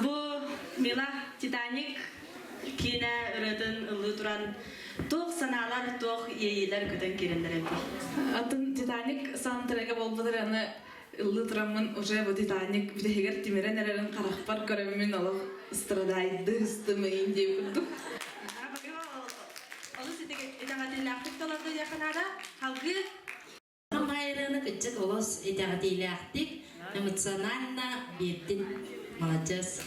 Бу Мила Титаник кине ыратын ылы туран тох саналар тох ийилер көтөн кирендер эти. Атын Титаник сантырага болбудыр аны ылы турамын уже бу Титаник бидегер тимерен эрен каракпар көрөмүн алып страдайды стымын деп күрдүк. Олы ситеге этагатылы актыкталарды якынада халкы Майраны кычык олос этагатилактик эмоционально беттин. Молодец.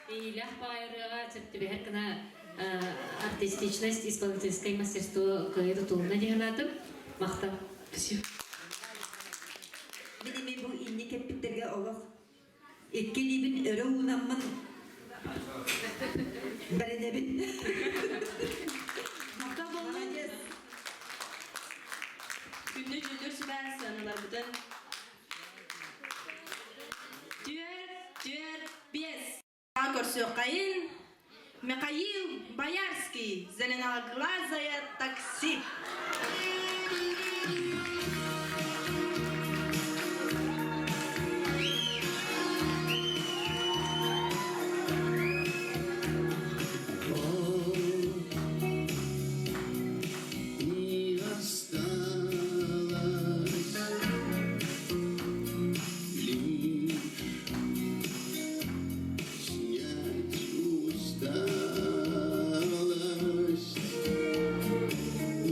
Илях байрыга цептибе кына артистичность, исполнительское мастерство кыйды тулна дегенатып мактап. Мен бу инне кепиттерге олох. Эккелибин өрө унаммын. Беренебин. мактап болмон. Күндү жүлдөр сүбәр саналар бүтән. Тюер, бес. Корсёкаин, Михаил Боярский, зеленоглазое такси. И осталось лишь снять усталость и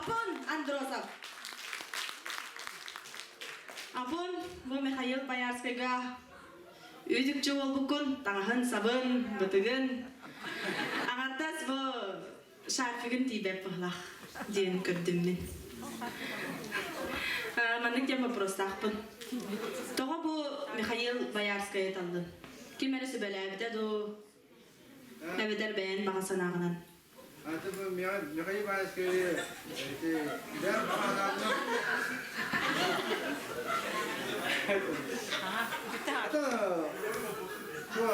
Апон Андросов. Апон бу Михаил Боярскайга үйдікчі ол бүкін тағын сабын бұтығын. Ағартас бу шарфигін тейбеп бұғлақ дейін көрдім мен. Манның тем вопрос тақпын. Тоға бу Михаил Боярскай талды. Кем әрісі бәлі әбіде ду әбідер бәйін баға санағынан. Это был Михаил Боярский. Я это что?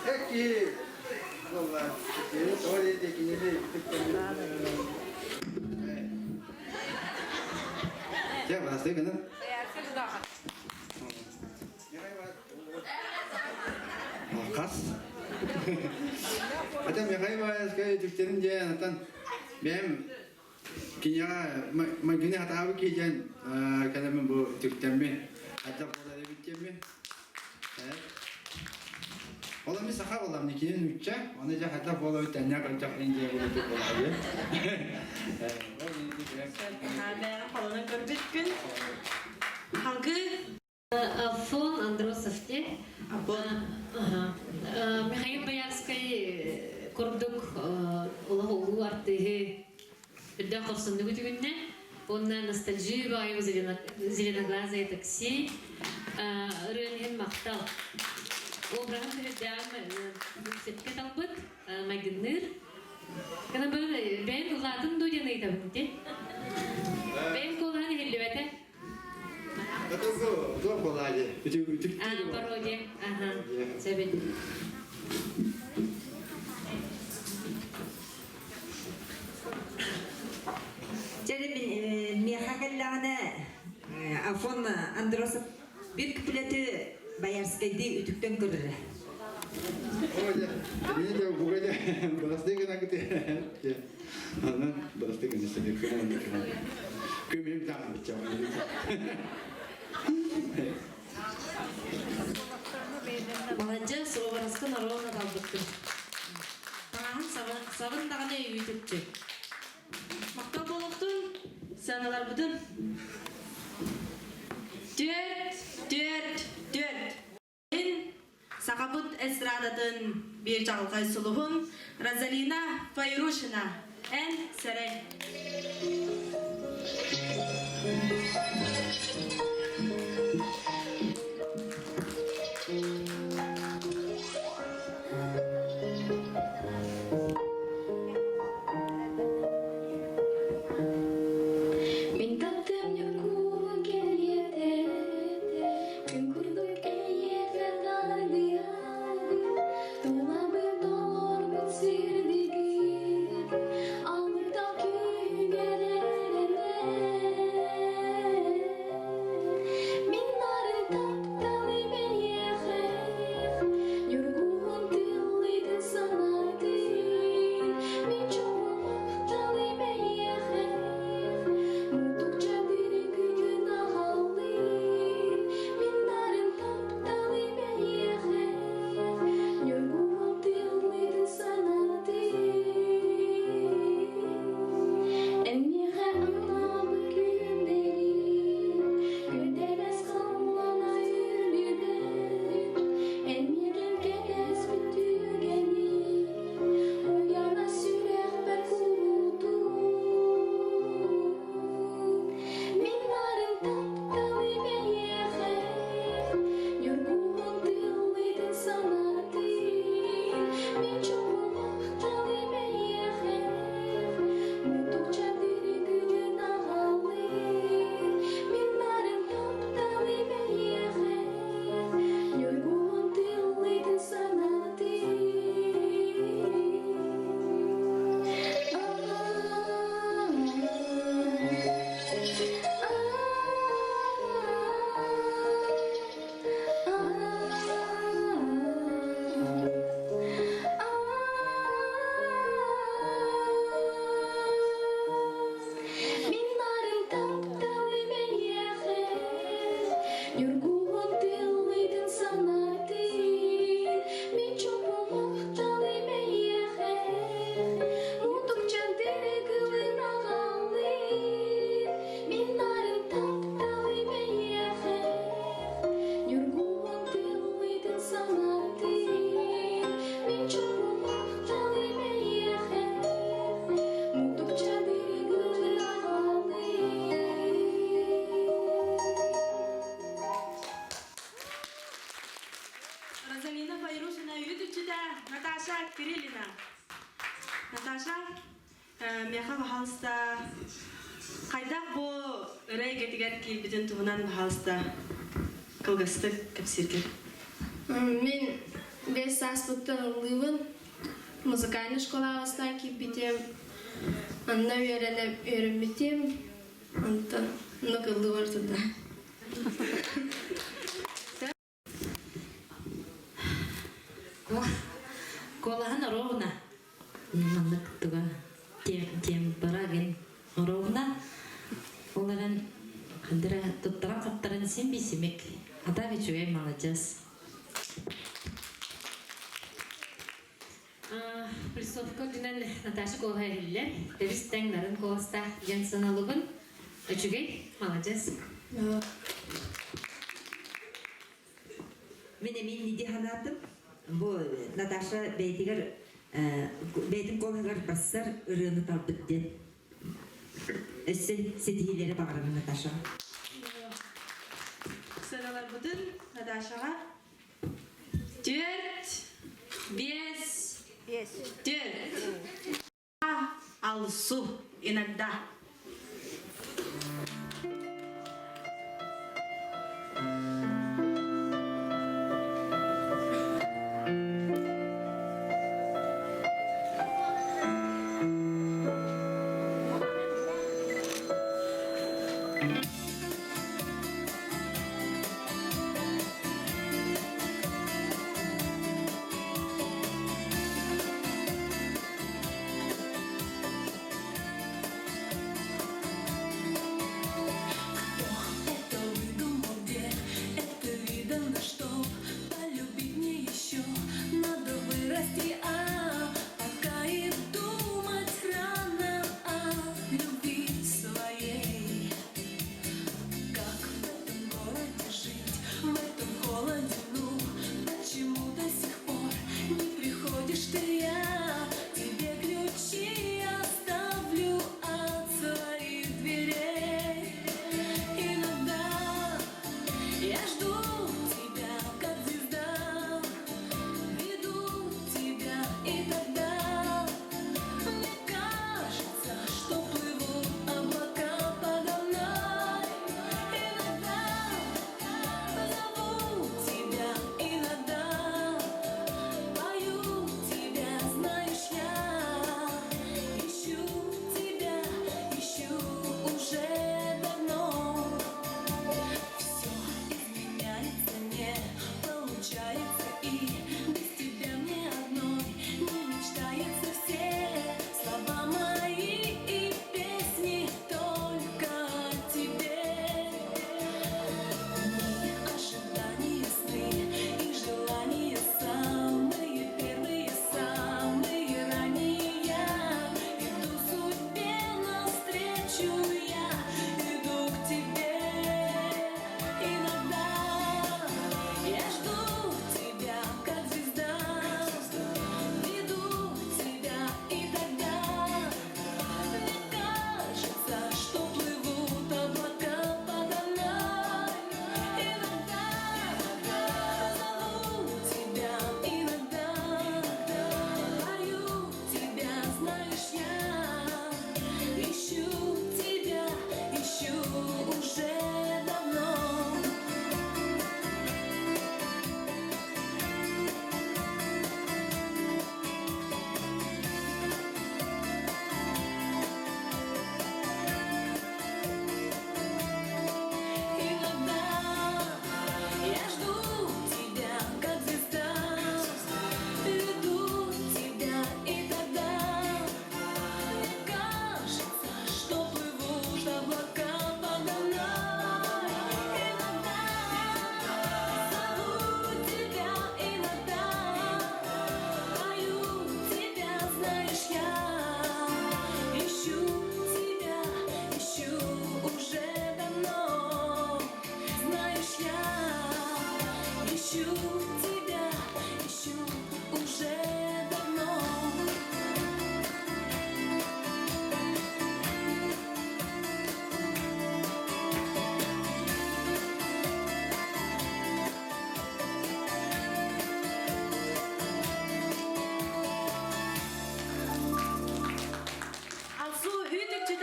Какие? Ладно, теперь тоже такие не Я вас так, да? Кас. Это Михаил Боярский тükтеринce atan ben kinya magine hatağı kiyen kalamen bu tüktemmi hatta burada bittemmi. Evet. Oğlum bir sakar oğlum nikinin üççe onu da hatta burada bir tane kalacak ince bunu tut olayı. Ben falan gördükün. Halkı Афон Андросов те. Апон. Михаил Боярский курдук улуу артыгы бирде корсунду күтүгүнне. Онна ностальжия байы зеленоглазое такси. Рынхен мактал. Обраган тирдям сетке талбыт магныр. Kana böyle ben uladın doyana itabın te. Ben kolani hellivete. Это кто полади? Пародия. Ага. Sebet. Jadi mehakallağına Afon Androsov bir küpleti Bayarskay'da ütükten görür. Oye, ini jauh buka aja. Balasnya kena gitu ya. Anak balasnya kena sedih kena. Kemim tangan bicara gitu. Баланча соғырасқын арауына талдықты. Тағын сабын дағаны үйтіпчі. Мақтау болуқтың, саналар бұдын. Дөт. Сақабыт эстрадатын бір жағылғай сұлығын Розалина Файрушина ән сәрәй. Alnımdaki Меха бахалста кайдак бу регетигер ки бүтүн тугунан бахалста кылгыстык кепсирге. Мен 5 саспыттан ылыбын музыкальный школабастан кипитем. Анна үйренбитем. Антон нокылды бар туда. Колахан ровна. Мандык туга тем бараген ровна. Оларан кандыра туттара каптарын сен бисимек. Ада вечуе молодец. Плюсовка динен Наташа Колхайлер, Перестен Нарын Колоста Янсен Алубын, Очугей, молодец. Мен ниди ханатым. Бу Наташа бейтигер бейтин колгар бассар ырыны талбыттен. Эссе сетилери багырын Наташа. Sıralar bütün Nadasha'ga 4, 5, 4. Алсу иногда.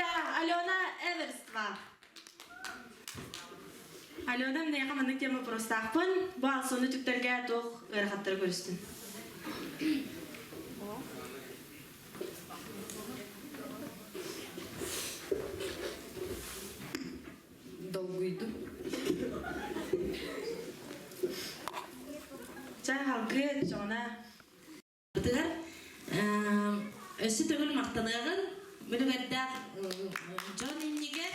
Ата Алена Эверства. Алена мне командный тема просто ахпын. Бу алсоны түктерге тох ырахаттар көрүстүн. Долгуйду. Чай халкы жона. Бытыгар өсі төгіл мақтанығын мүлігәдді Джон Иннигер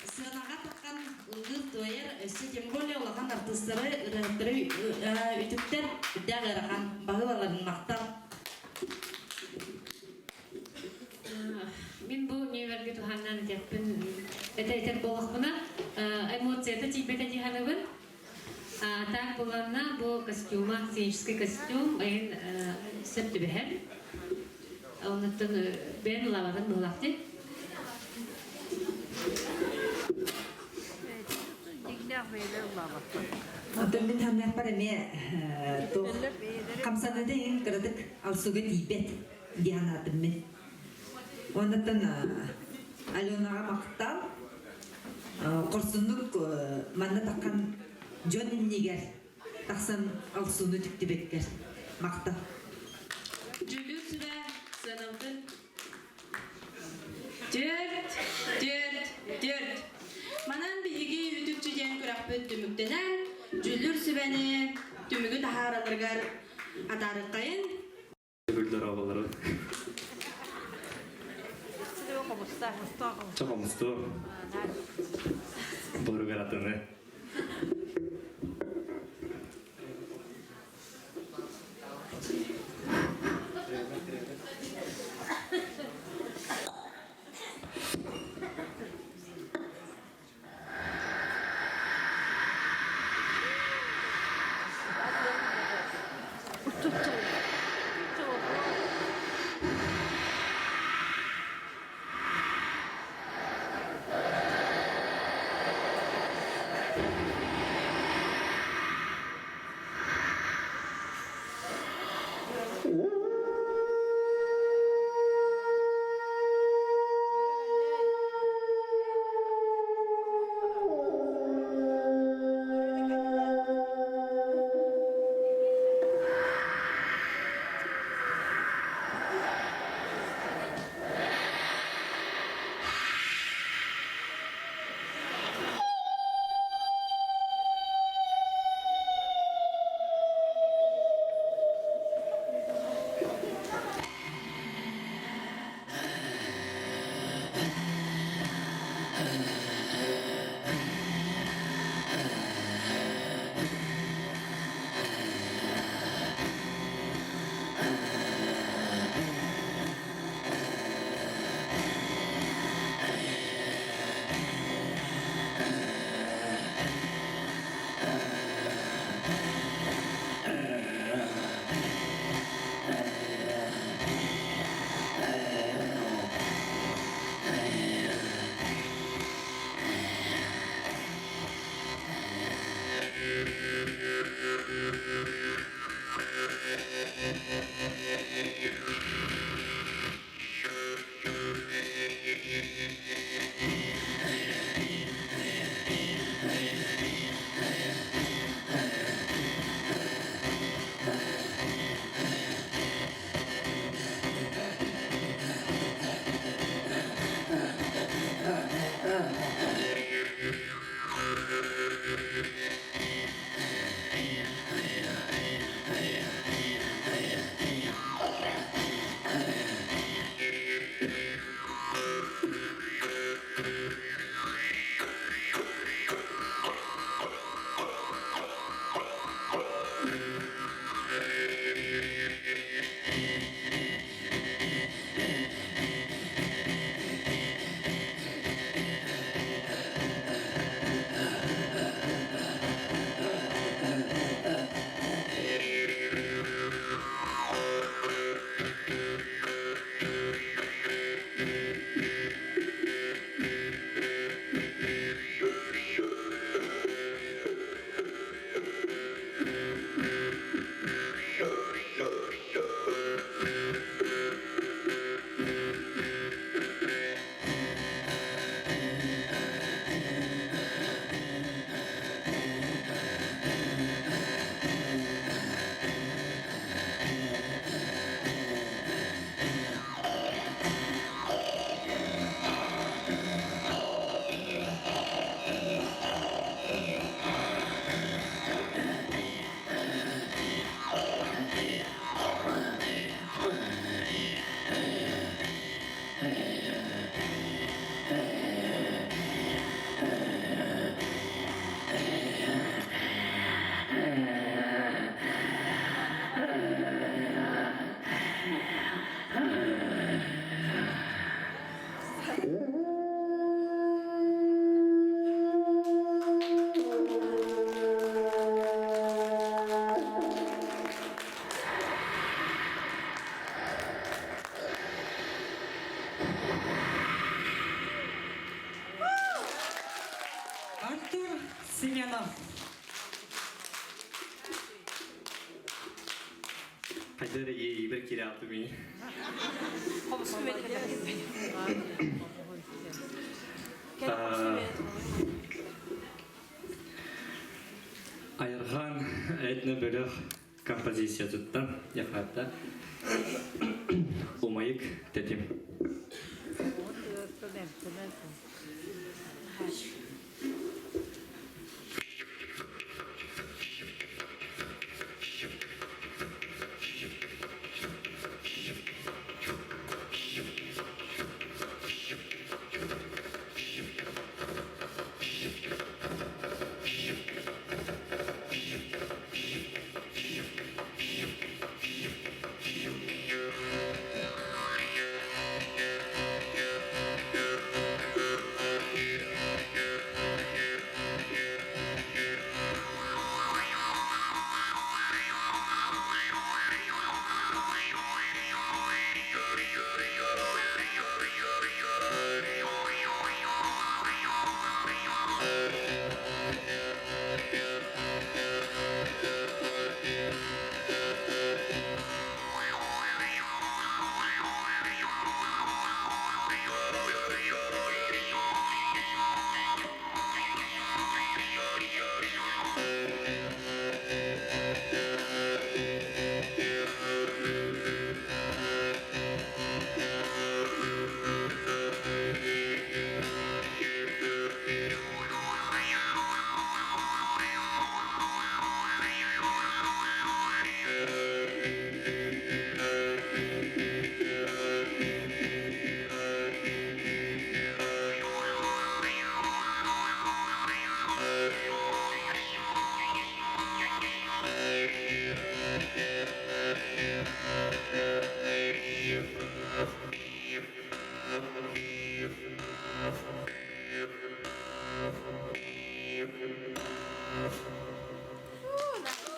сынаға таққан ұлғыр тойыр өсі тем более олаған артыстары ұрықтыры үтіктер үдәғ ұраған бағылаларын мақтал. Мен бұл неверге туханнан теппін әтәйтер болықпына эмоцияты типеті диханыбын. Так боларына бұл костюма, сценический костюм, айын сөпті бәхәр. Оныттың бән лаватын мұлақты. Отоммен хамнах пара ме то камсанады ин кырдык алсуга тибет дианатыммен. Оннан Аленаға мақтал корсунлук манна таккан Джон Иннигер тахсан алсуну түктүбеккер мактал. Жүлүр сүрә сынылдын. Дерт. Манан биһиги үтүкчү ден көрәкпөт түмүктенен жүлүр сүбәне түмүгү тахараларгар атарыккайын. Гүлдер абалары. Чамамызды. Боргар атыны. Артур Семенов. Хайдар бір келе алды мен. Айырған әйтіне бөлік композиция тұтты, яқатта. Умайық тәтем.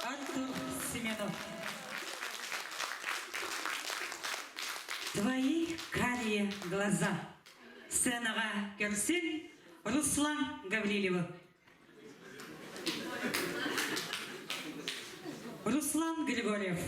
Артур Семенов. Твои карие глаза. Сценаға көрсен Руслан Гаврилев. Руслан Григорьев.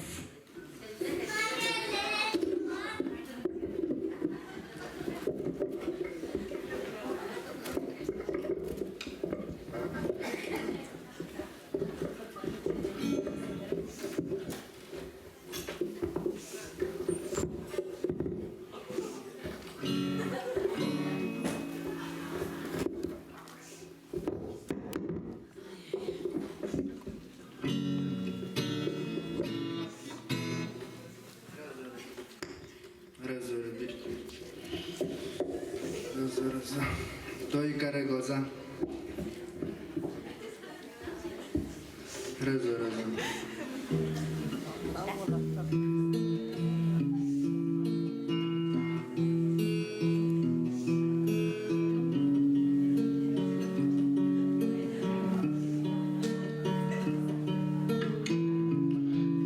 Твои карие глаза. Разу.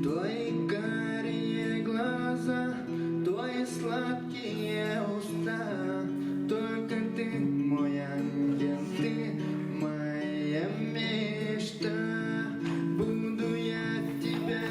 Твои карие глаза, твои сладкие уста, только ты мой ангел, ты моя мечта. Буду я тебя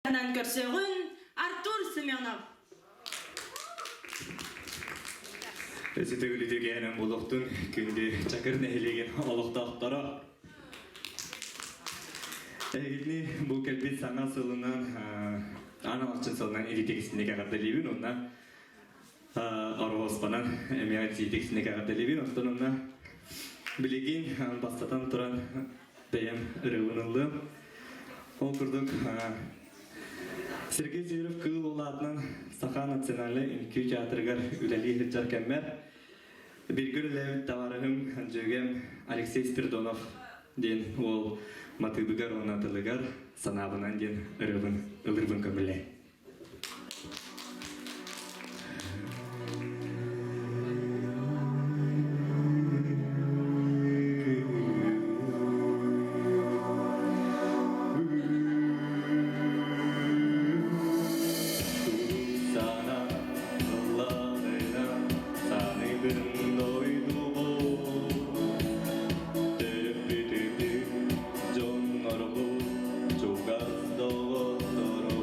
Анан көрсөгүн Артур Семенов. Өсітігілі дегенім болуқтың күнде чакыр нәхелеген олықтақтары. Әгіліне бұл кәлбет саңа сылынан, аналақчын сылынан элитегісіне кәғардалебін, онна арғоспанан әмеға элитегісіне кәғардалебін, оқтан онна білеген бастатан тұран бәйім үрігінілді. Ол күрдік Сергей Зюров кыл олатынан Саха националы үнкі театрығар үләлі хірчар кәммәр. Біргір ләвіт таварығым жөгем Алексей Спирдонов ден ол матыбыгар онатылыгар санабынан ден ылырбын көмілі.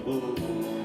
Oh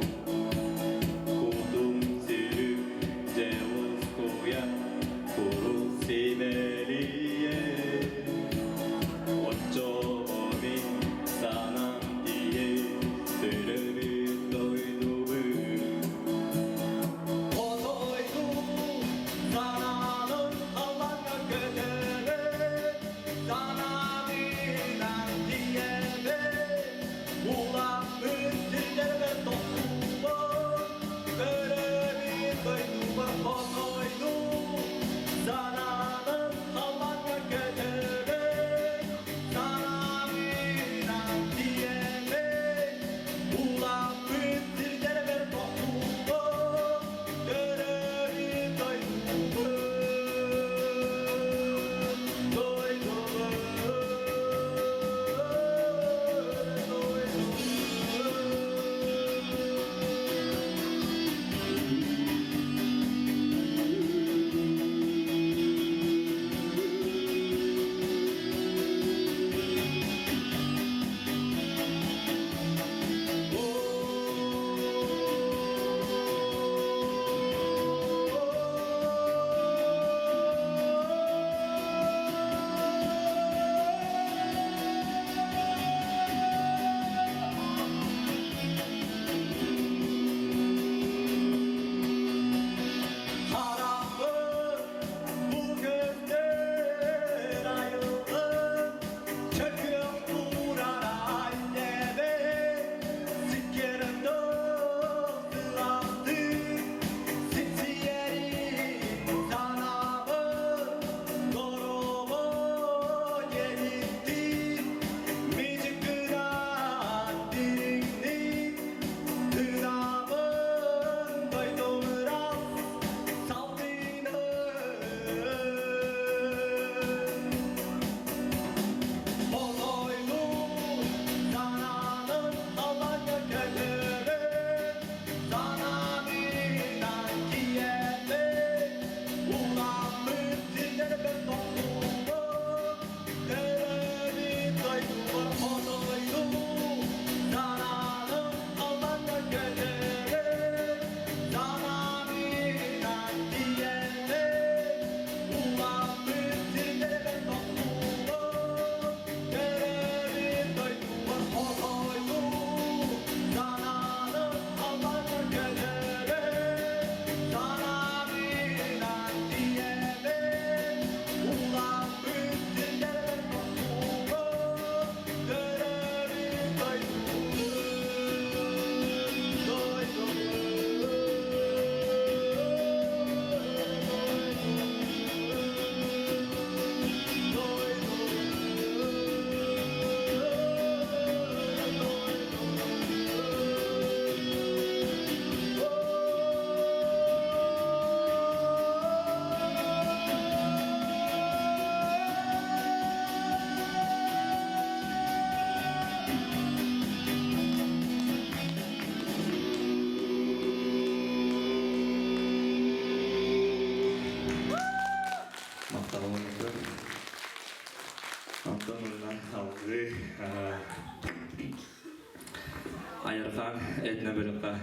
Ayarkan etne bölüqa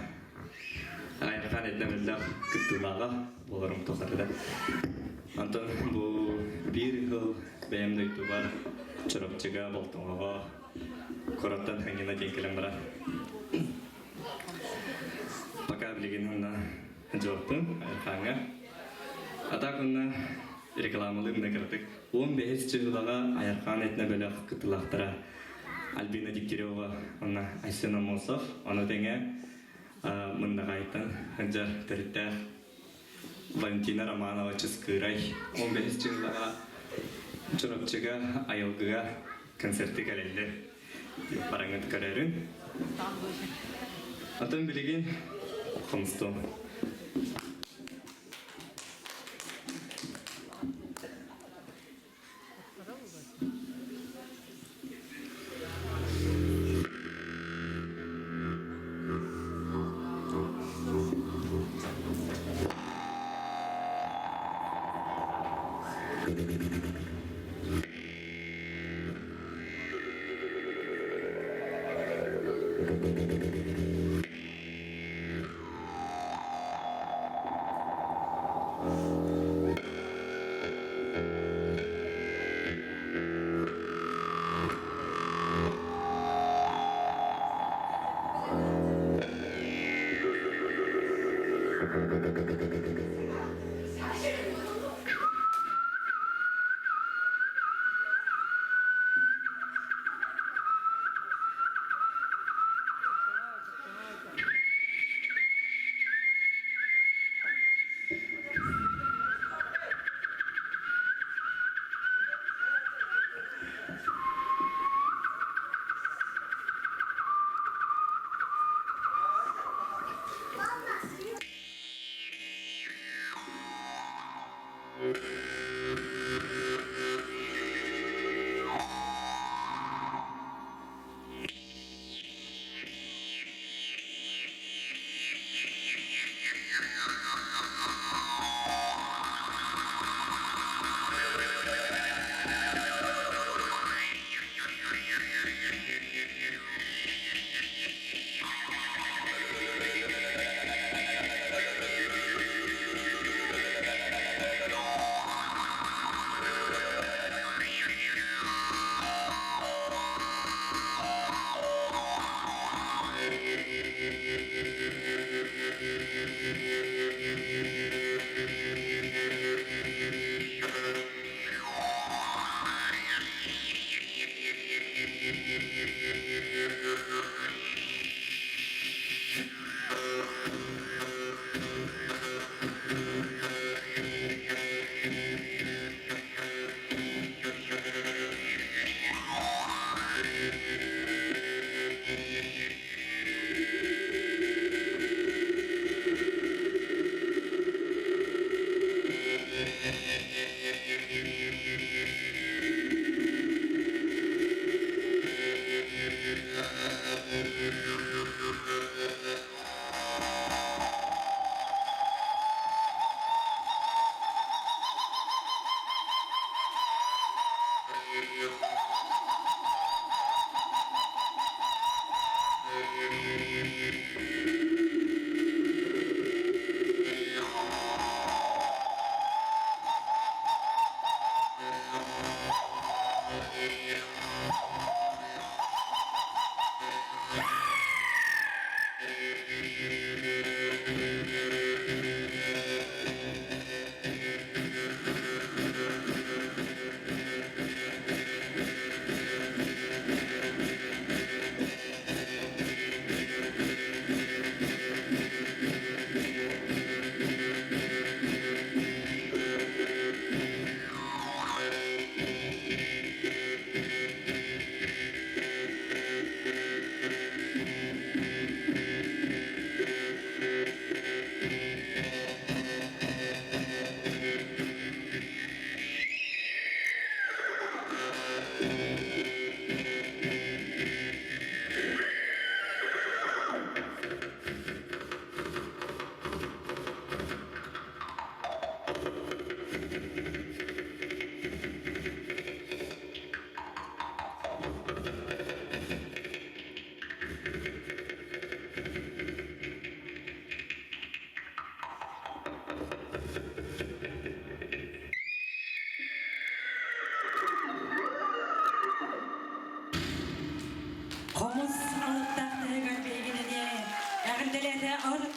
Ayarkan etne bölüqa kıttılağa bolurum tokarıda. Anton bu bir yıl benim duydu var çorapçıga boltuğağa korattan hangina denkelem bara. Paka bilgin honna jawabtım Ayarkan'a. Ata kunna reklamalı mınakırdık. 15 yılağa Ayarkan etne bölüqa kıttılaqtıra. Albina Diktirova, ona Aysena Mosov, ona tenge mendakaitan hajar terita Valentina Romanova Českirai, 15 yılağa çorapçıga ayolgıga konserti kalende parangat kararın. Atan bilgin komsto.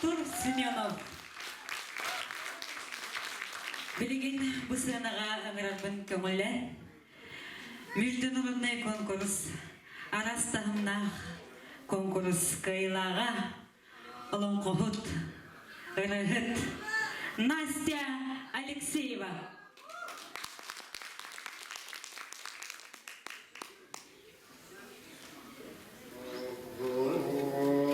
Артур Семенов. Билигин бу сынаға аңырарбын көңілі. Международный конкурс. Арастағымнақ конкурс кайлаға. Олың қоғыт. Ырығыт. Настя Алексеева. I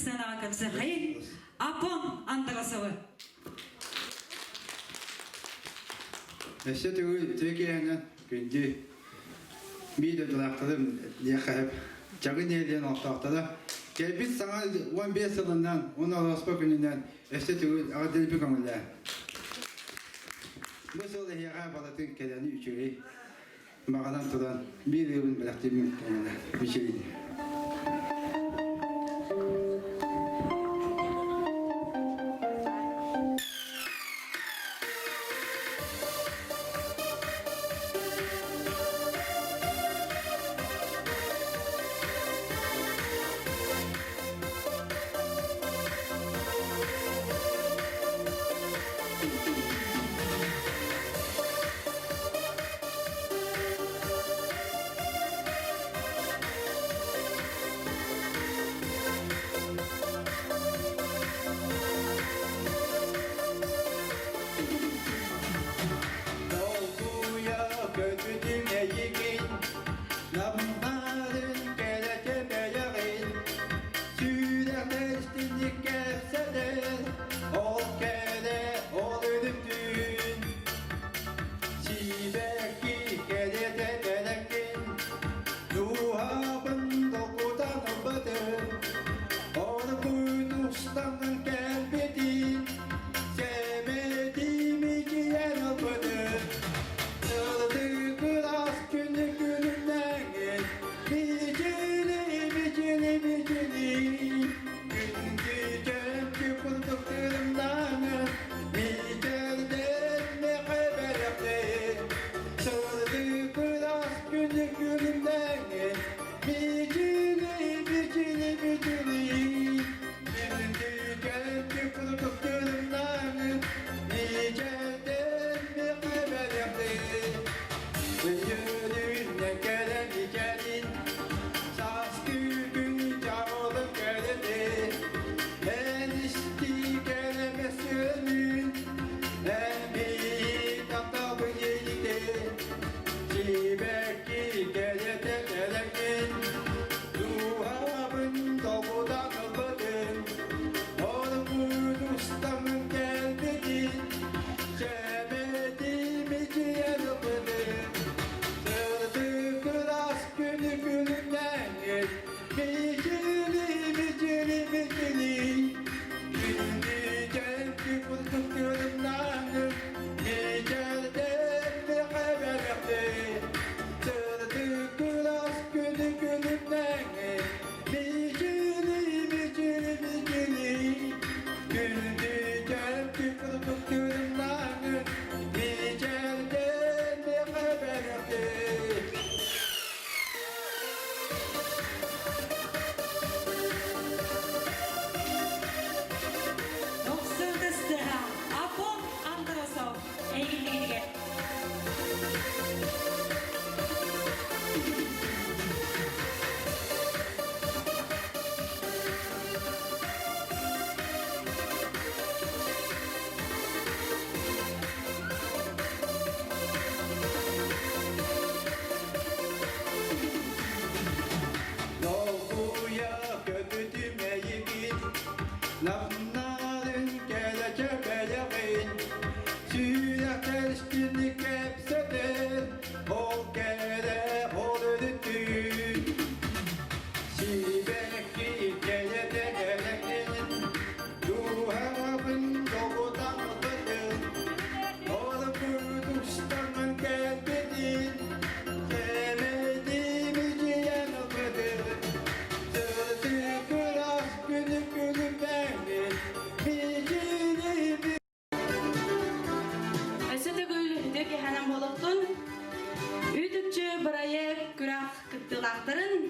сценаға кірсе хайын Апон Андросовы. Эссе төгейәнен күнді бейді дұлақтырым дияқайып жағын елден оқтақтыры. Кәйбіт саңа 15 жылынан, 10 аласпа күнінен эссе төгей ағадылбі көңілі. Бұл солы еға балатын кәләні үшірей мағадан тұран бір үйін біләқтемін үшірейді.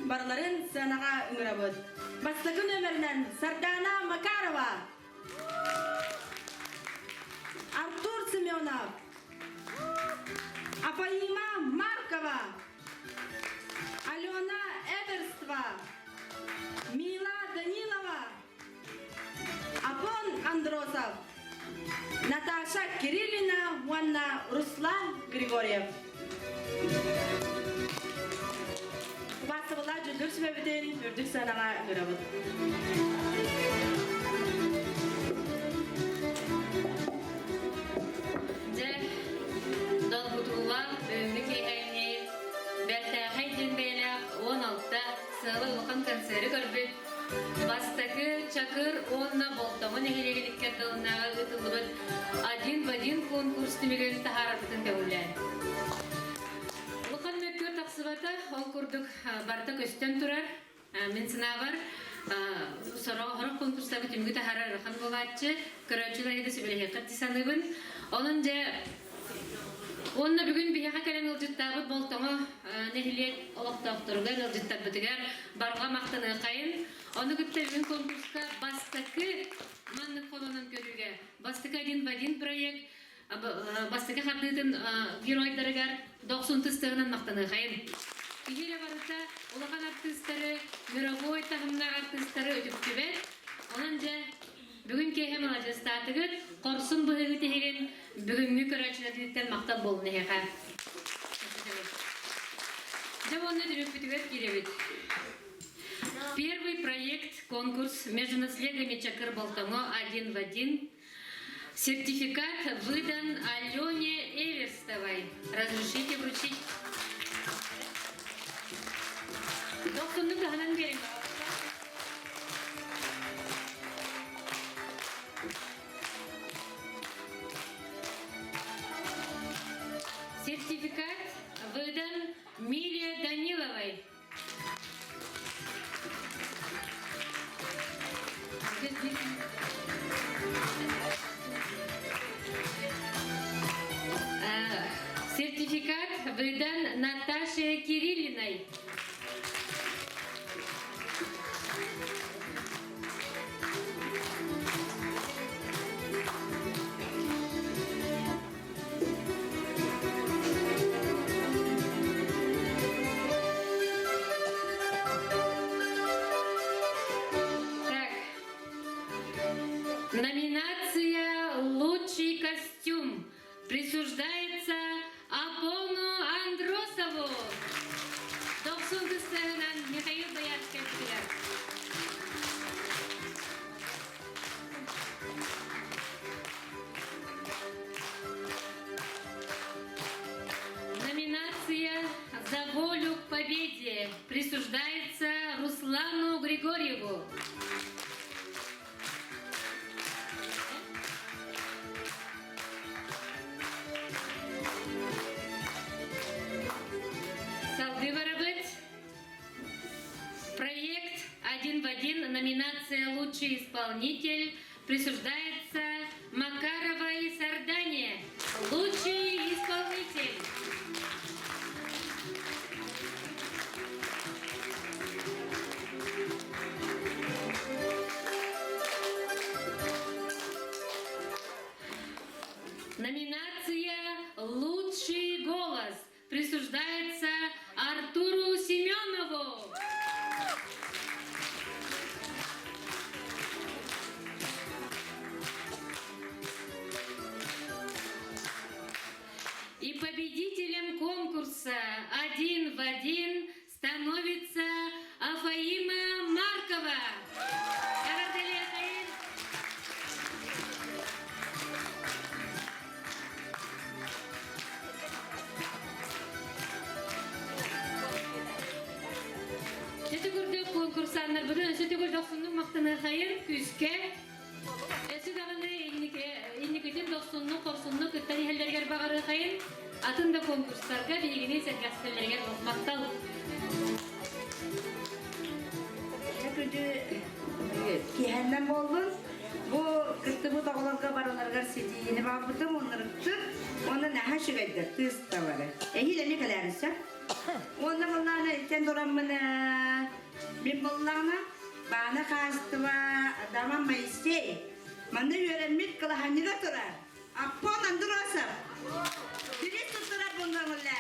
Barların sanağa ıngırabıd. Başlıkın ömerinden Sardana Makarova, Artur Semyonov, Apaima Markova, Alena Everstva, Mila Danilova, Apon Androsov, Natasha Kirillina, Wanna Ruslan Grigoriev. Vasıflar ылгыр сүбәбитин үрдүк санаға ырабыт. Же долгутула бүгүнкү эйни бәртә хайдин бәйлә 16-та сылы укын концерты көрбүт. Бастакы чакыр онна болтамын эгелегиликке дылнага ытылбыт. Один в один конкурс тимеген тахаратын дәүлән. Укын мөккөр таксыбата ол курдук барта көстөн турар. Мен сынабар сорогор конкурстагы тимге тахарар хан болачы. Көрөчүлөргө сөбөлө каттысаныбын. Onun же онна бүгүн бияка келен ылжыттабыт болтоңо нехилек олоктоктургар ылжыттабытыгар барга мактаны кайын. Оны күттө бүгүн конкурска бастакы манны колонун көрүүгө. Бастакы один в один проект бастакы хардытын геройдорыгар 90 тыстыгынан мактаны кайын. Игере барыта улахан артисттары, мировой тагымнар артисттары өтүптүбет. Onun же бүгүн кеһе молодежьтатыгыт корсун быһыгы тиһиген бүгүнгү көрөчүлөрдүктен мактап болуну эха. Жабонны директивет киребит. Первый проект конкурс между наследиями Чакыр Болтонго один в один. Сертификат выдан Алене Эверстовой. Разрешите вручить. Доктор Гаганан берем. Сертификат выдан Миле Даниловой. Сертификат выдан Наташе Кириллиной. Номинация «Лучший костюм» присуждается Апону Андросову. Доксунды сценан Михаил Боярский. Номинация «За волю к победе» присуждается Руслану Григорьеву. Проект «Один в один», номинация «Лучший исполнитель» присуждается Макаровой Сардане. Лучший исполнитель. Номинация «Лучший голос» присуждается Артуру Семенову. И победителем конкурса «Один в один» становится Афаима Маркова. Сөті көрдік конкурсанлар бүгін сөті көрдік сұндың мақтаны қайын күзке. Сөті дағында енекетін доқсынның қорсынның күттен елдергер бағары қайын атында конкурстарға бейгіне сәргәстерлерге мақтал. Көді кейхәннен болдың. Бұл күтті бұл тағыларға бараларғар сетейені бағырдым, онырықты. Оны нәхә шүгәйдір, тұйысты бары. Әйілі кәләрісі. Onda bunlarla sen dolanmana bir bunlarla bana kastı var adamın meclisi. Bana öğrenmek kala hangi de turar. Apon andırasa. Dili tuturar bunlarla.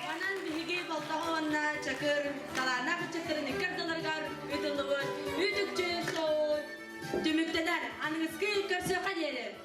Bana bir hikaye Soltağına çakır, talana kıçıtırın ikardalargar ödülüğün, üdükçü soğut, tümükteler, anınız kıyık karşı kaderi.